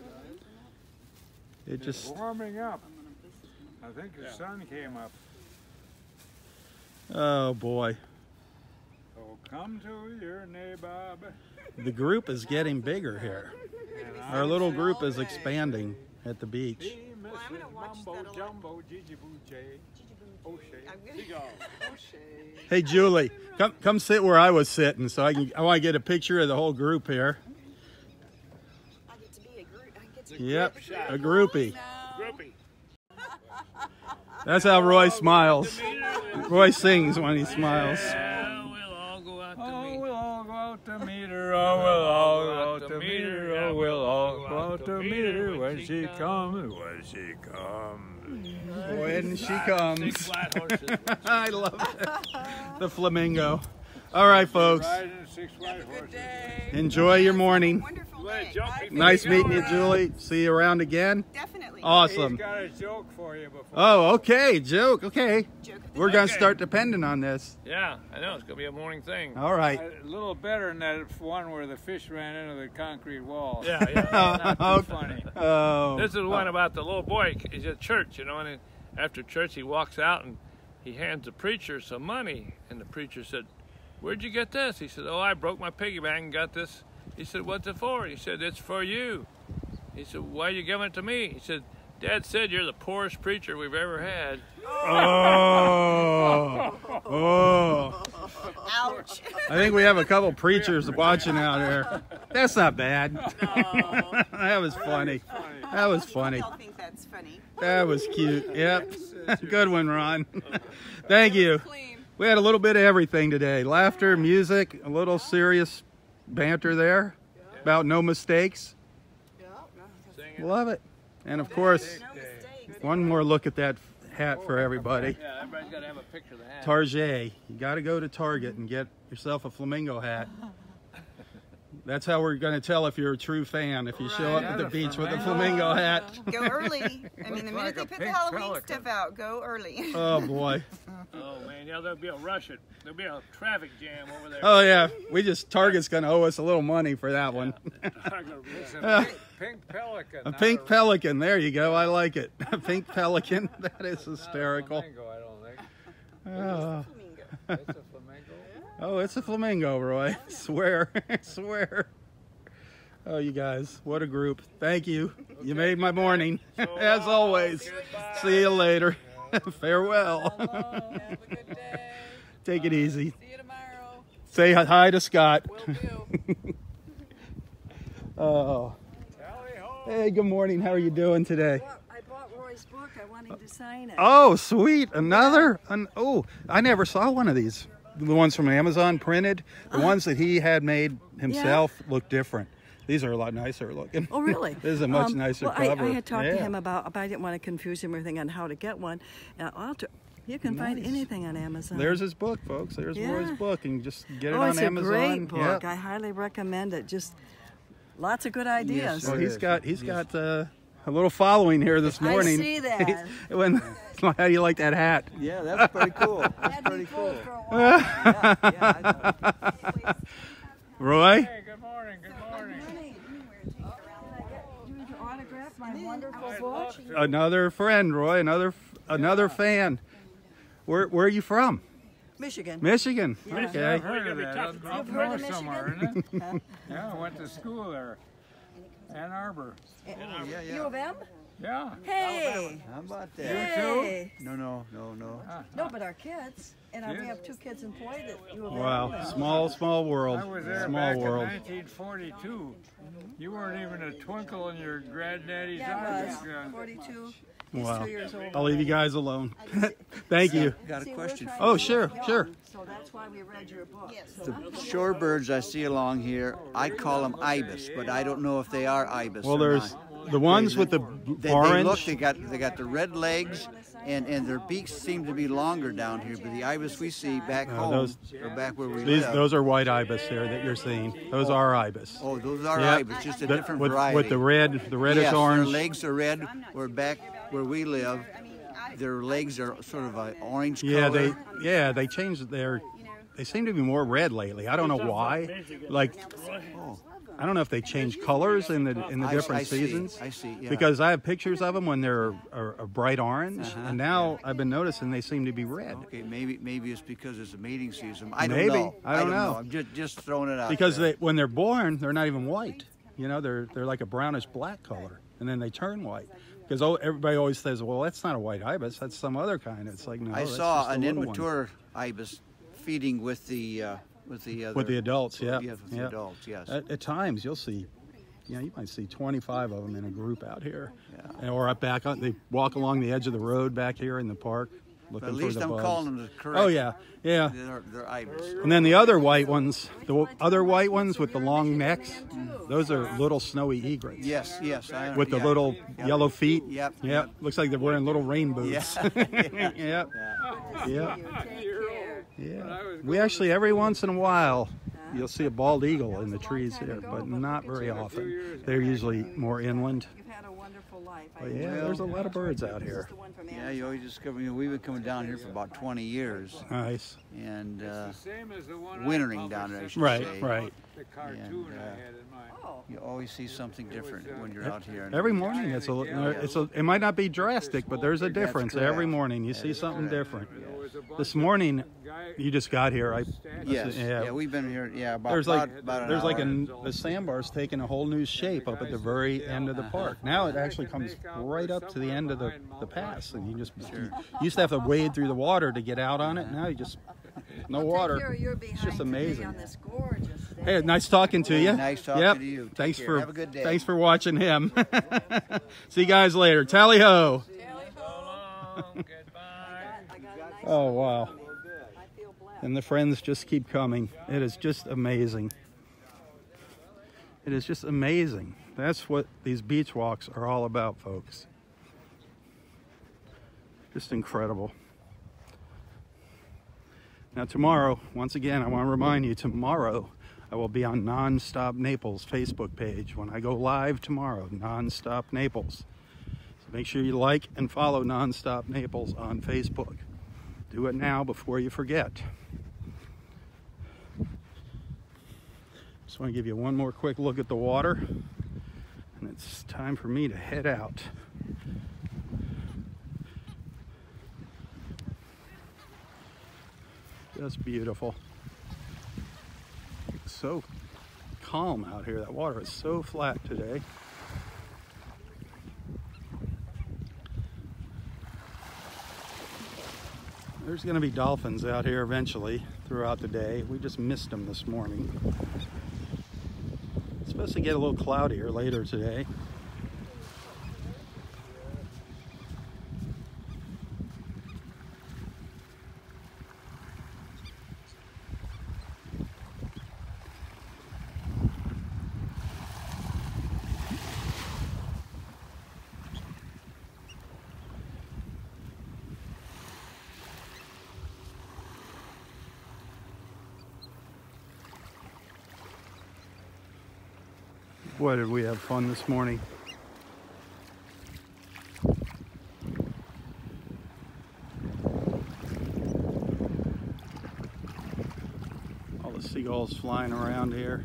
It It's just, warming up. I think the sun came up. oh boy. So come to your nabob. The group is getting bigger here. And Our little group is expanding at the beach. Be Well, I'm gonna Mrs. watch Mumbo that a lot. Jumbo Gigi Boo Jay. O'Shea. I'm gonna- Seagull. Hey Julie, come sit where I was sitting so I want to get a picture of the whole group here. I get to be a group. I get to Yep, shot. a groupie. Groupie. That's how Roy smiles. Roy sings when he smiles. Yeah, we'll all go out to Oh, meet. we'll all go out to meet her. Oh, we'll all go out to meet her. Oh, we'll all go out to meet her when she comes. When she comes. When she Six comes. flat horses. I love it. The flamingo. All right, folks. Riding 6 white Good horses. day. Enjoy your morning. Wonderful Let day. it jump before Nice you go. meeting you, Julie. See you around again. Definitely. Awesome. He's got a joke for you before. Oh, okay. Joke. Okay. Joke of the We're going to Okay. start depending on this. Yeah, I know. It's going to be a morning thing. All right. A little better than that one where the fish ran into the concrete wall. Yeah, yeah. Not too funny. Oh. This is one about the little boy. He's at church, you know, and after church he walks out and he hands the preacher some money. And the preacher said, "Where'd you get this?" He said, "Oh, I broke my piggy bank and got this." He said, "What's it for?" He said, "It's for you." He said, "Why are you giving it to me?" He said, "Dad said you're the poorest preacher we've ever had." Oh. Oh. Ouch. I think we have a couple preachers watching out here. That's not bad. That was funny. That was funny. Y'all think that's funny. That was cute. Yep. Good one, Ron. Thank you. Clean. We had a little bit of everything today. Laughter, music, a little serious banter there about no mistakes. Singing. Love it. And of course, No mistakes. one more look at that hat for everybody. Yeah, everybody's got to have a picture of the hat. Target. You got to go to Target and get yourself a flamingo hat. That's how we're going to tell if you're a true fan, if you show up at the beach with a flamingo hat. Go early. I mean, the minute like they a put the pink Halloween pelican. stuff out, go early. Oh, boy. Oh man, yeah, there'll be a rush. There'll be a traffic jam over there. Oh, yeah. Target's going to owe us a little money for that one. It's a pink pelican. A not pink pelican. There you go. I like it. A pink pelican. That is not a hysterical. flamingo, I don't think. Oh, It's a flamingo. oh, it's a flamingo, Roy. Swear. Swear. Oh, you guys. What a group. Thank you. You made my morning. As always. See you later. Farewell. Hello. Have a good day. Take it easy. See you tomorrow. Say hi to Scott. Will do. Oh. Tally ho. Hey, good morning. How are you doing today? I bought Roy's book. I want him to sign it. Oh, sweet. Another. Oh, I never saw one of these. The ones from Amazon printed. The ones that he had made himself look different. These are a lot nicer looking. Oh, really? This is a much nicer well, cover. I had talked to Yeah. him about, but I didn't want to confuse him or anything on how to get one. You can find Nice. anything on Amazon. There's his book, folks. There's Roy's Yeah. book, and just get it oh, on it's Amazon. a great book. Yep. I highly recommend it. Just lots of good ideas. Well, he's got a little following here this morning. see that. When, how do you like that hat? Yeah, that's pretty cool. That's Had pretty me cool. fooled for a while. Yeah, I know. Roy? Hey, good morning. Good morning. Do you autograph my wonderful book? Another friend, Roy. Another fan. Where are you from? Michigan. Michigan. Yeah. Okay. I've heard of that. tough. Up You've heard north of Michigan? somewhere, isn't it? Yeah, I went to school there. Ann Arbor. U of M? Yeah. Hey! How about You that? too? No. No, but our kids, and we have 2 kids in Floyd that you were Wow, there. small world. I was there Small back world. in 1942. You weren't even a twinkle in your granddaddy's Yeah, eyes. it was 42. He's Wow. 2 years old. I'll leave you guys alone. Thank you. Got a See, we're question trying for Oh, to sure, get sure. young, So that's why we read your book. So the shorebirds I see along here. I call them ibis, but I don't know if they are ibis. Well, or there's not. the ones with the They orange. look. They got the red legs, and their beaks seem to be longer down here. But the ibis we see back home, those- or back where we These, live. those are white ibis there that you're seeing. Those are ibis. Oh, those are Yeah. ibis, just a The- different with, variety. with the reddish yes, orange. their legs are red. Where back where we live, their legs are sort of an orange Yeah, color. they changed their. They seem to be more red lately. I don't know why. Like, I don't know if they changed colors in the different I see, seasons. I see, yeah. Because I have pictures of them when they're a bright orange, and now I've been noticing they seem to be red. Okay, maybe it's because it's a mating season. I don't Maybe. know. I don't know. I'm just throwing it out. Because there. when they're born, they're not even white. You know, they're like a brownish black color, and then they turn white. Because everybody always says, "Well, that's not a white ibis. That's some other kind." It's like, no. I that's saw just a an little one. immature ibis feeding with the other, With the adults, yeah. Yes, with the adults, yes. At times, you'll see, you might see 25 of them in a group out here, or up back on. They walk along the edge of the road back here in the park, looking But at for least the I'm bugs. calling them the correct. Oh yeah. They're ibis. And then the other white ones, the other white ones with the long necks, those are little snowy egrets. Yes. With the yeah. little yellow feet. Yep. Looks like they're wearing little rain boots. Yeah. Yep. Yeah. We actually, every once in a while, you'll see a bald eagle in the trees here, but not very often. They're usually more inland. You've had a wonderful life. But yeah, there's a lot of birds out here. Yeah, you always discover. We've been coming down here for about 20 years, Nice. and Same as the one I wintering down there, I should Right, say. right. The cartoon I had in mind. You always see something different when you're out here. Every morning, it might not be drastic, but there's a difference. correct. Every morning, you see something different. This morning, you just got here. Yes. Yeah, we've been here. Yeah, about There's like about an there's like hour. the sandbar's taking a whole new shape up at the very end of the park. Now it actually comes right up to the end of the pass, and you used to have to wade through the water to get out on it. Now you just no water. It's just amazing. Hey, nice talking to you. Nice talking Yep. to you. Take Thanks care. for Have a good day. Thanks for watching him. See you guys later. Tally ho. Oh wow. And the friends just keep coming. It is just amazing. It is just amazing. That's what these beach walks are all about, folks. Just incredible. Now tomorrow, once again, I want to remind you, tomorrow I will be on Nonstop Naples Facebook page. When I go live tomorrow, Nonstop Naples. So make sure you like and follow Nonstop Naples on Facebook. Do it now before you forget. Just want to give you one more quick look at the water, and it's time for me to head out. Just beautiful. It's so calm out here. That water is so flat today. There's going to be dolphins out here eventually throughout the day. We just missed them this morning. It's supposed to get a little cloudier later today. Boy, did we have fun this morning. All the seagulls flying around here.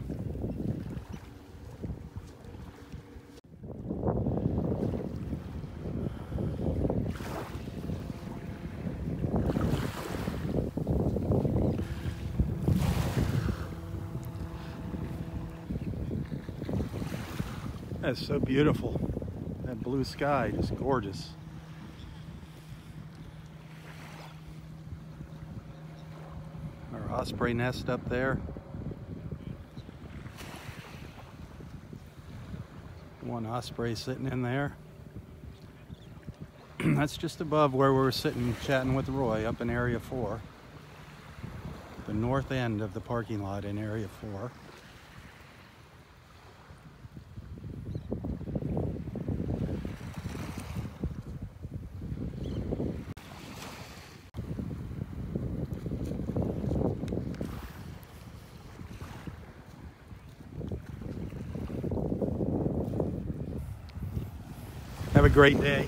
That's so beautiful. That blue sky, just gorgeous. Our osprey nest up there. One osprey sitting in there. That's just above where we were sitting chatting with Roy up in Area 4. The north end of the parking lot in Area 4. Have a great day.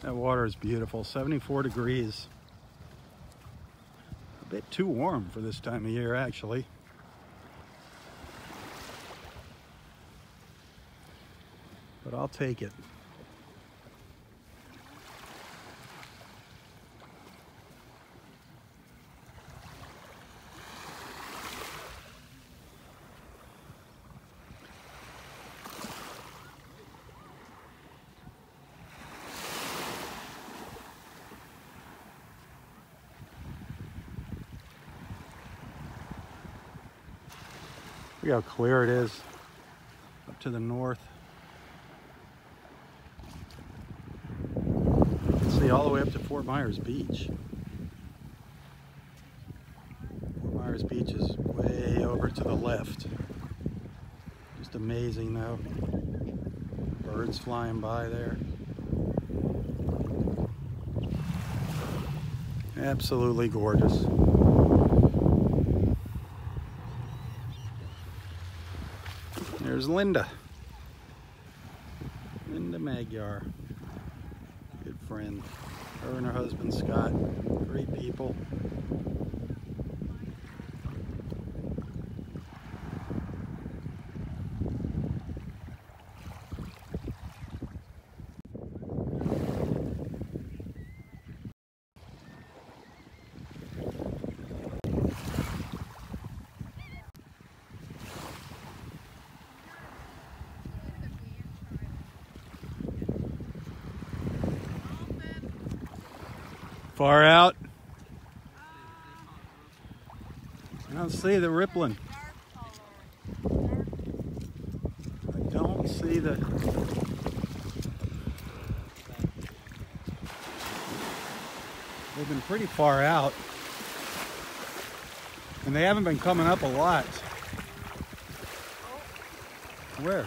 That water is beautiful, 74 degrees. A bit too warm for this time of year, actually. But I'll take it. Look how clear it is up to the north. You can see all the way up to Fort Myers Beach. Fort Myers Beach is way over to the left. Just amazing though. Birds flying by there. Absolutely gorgeous. There's Linda. Linda Magyar. Good friend. Her and her husband Scott. Great people. Far out. I don't see the rippling. I don't see the... They've been pretty far out. And they haven't been coming up a lot. Where?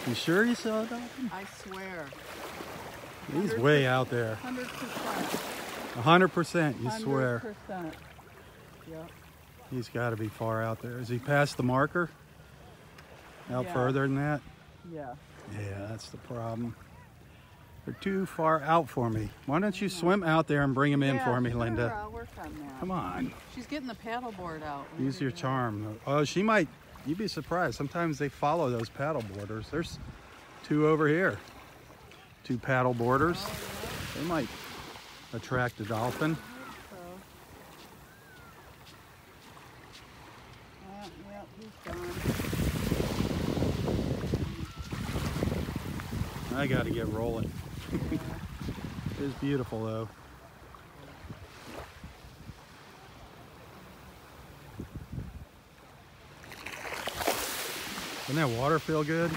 You sure you saw a dolphin? I swear. He's way out there. 100%. 100%, you swear. 100%. Yep. He's got to be far out there. Is he past the marker? Out Yeah. further than that? Yeah. Yeah, that's the problem. They're too far out for me. Why don't you swim out there and bring him in for me, sure, Linda? I'll work on that. Come on. She's getting the paddleboard out. Use your charm. Oh, she might. You'd be surprised. Sometimes they follow those paddle boarders. There's two over here. Two paddle boarders. They might attract a dolphin. Yeah, he's gone. I got to get rolling. It is beautiful though. Doesn't that water feel good?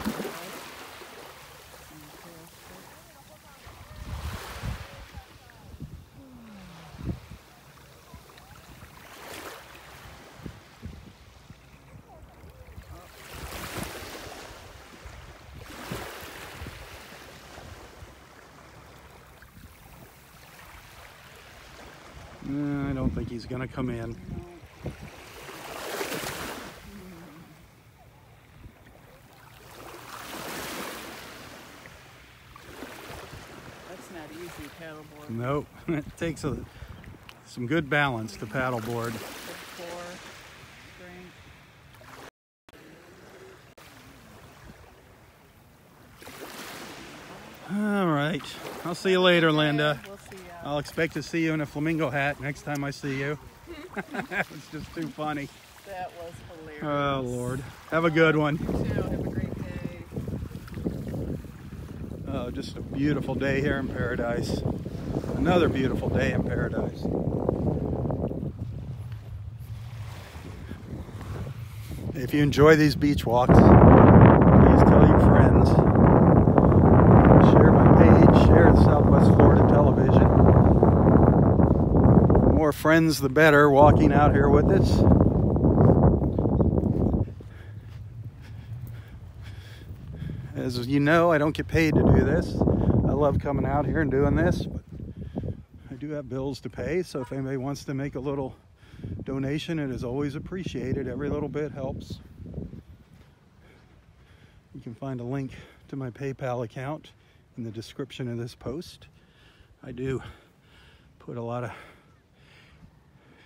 don't think he's gonna come in. That's not easy, paddleboard. Nope, it takes some good balance to paddleboard. Good core strength. All right, I'll see you later, Linda. We'll see ya. I'll expect to see you in a flamingo hat next time I see you. It's just too funny. That was hilarious. Oh, Lord. Have a good one. You too. Have a great day. Oh, just a beautiful day here in paradise. Another beautiful day in paradise. If you enjoy these beach walks, please tell your friends. Share my page, share Southwest Florida Television. The more friends, the better, walking out here with us. As you know, I don't get paid to do this. I love coming out here and doing this, but I do have bills to pay, so if anybody wants to make a little donation, it is always appreciated. Every little bit helps. You can find a link to my PayPal account in the description of this post. I do put a lot of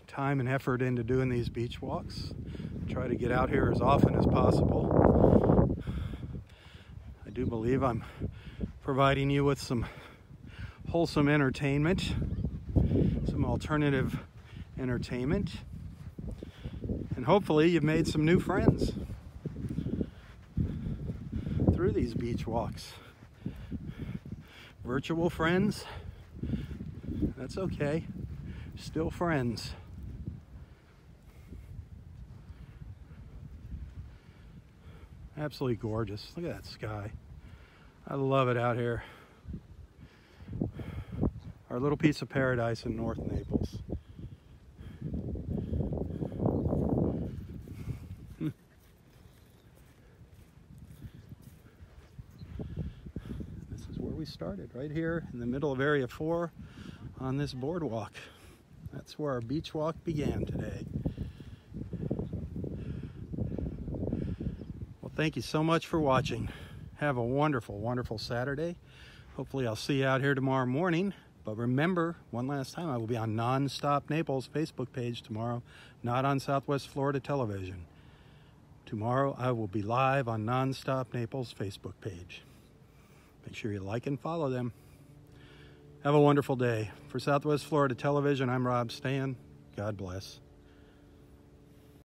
time and effort into doing these beach walks. I try to get out here as often as possible. I do believe I'm providing you with some wholesome entertainment, some alternative entertainment, and hopefully you've made some new friends through these beach walks. Virtual friends, that's okay, still friends. Absolutely gorgeous. Look at that sky. I love it out here. Our little piece of paradise in North Naples. This is where we started, right here in the middle of Area 4 on this boardwalk. That's where our beach walk began today. Well, thank you so much for watching. Have a wonderful, wonderful Saturday. Hopefully I'll see you out here tomorrow morning. But remember, one last time, I will be on Nonstop Naples Facebook page tomorrow, not on Southwest Florida Television. Tomorrow I will be live on Nonstop Naples Facebook page. Make sure you like and follow them. Have a wonderful day. For Southwest Florida Television, I'm Robb Stan. God bless.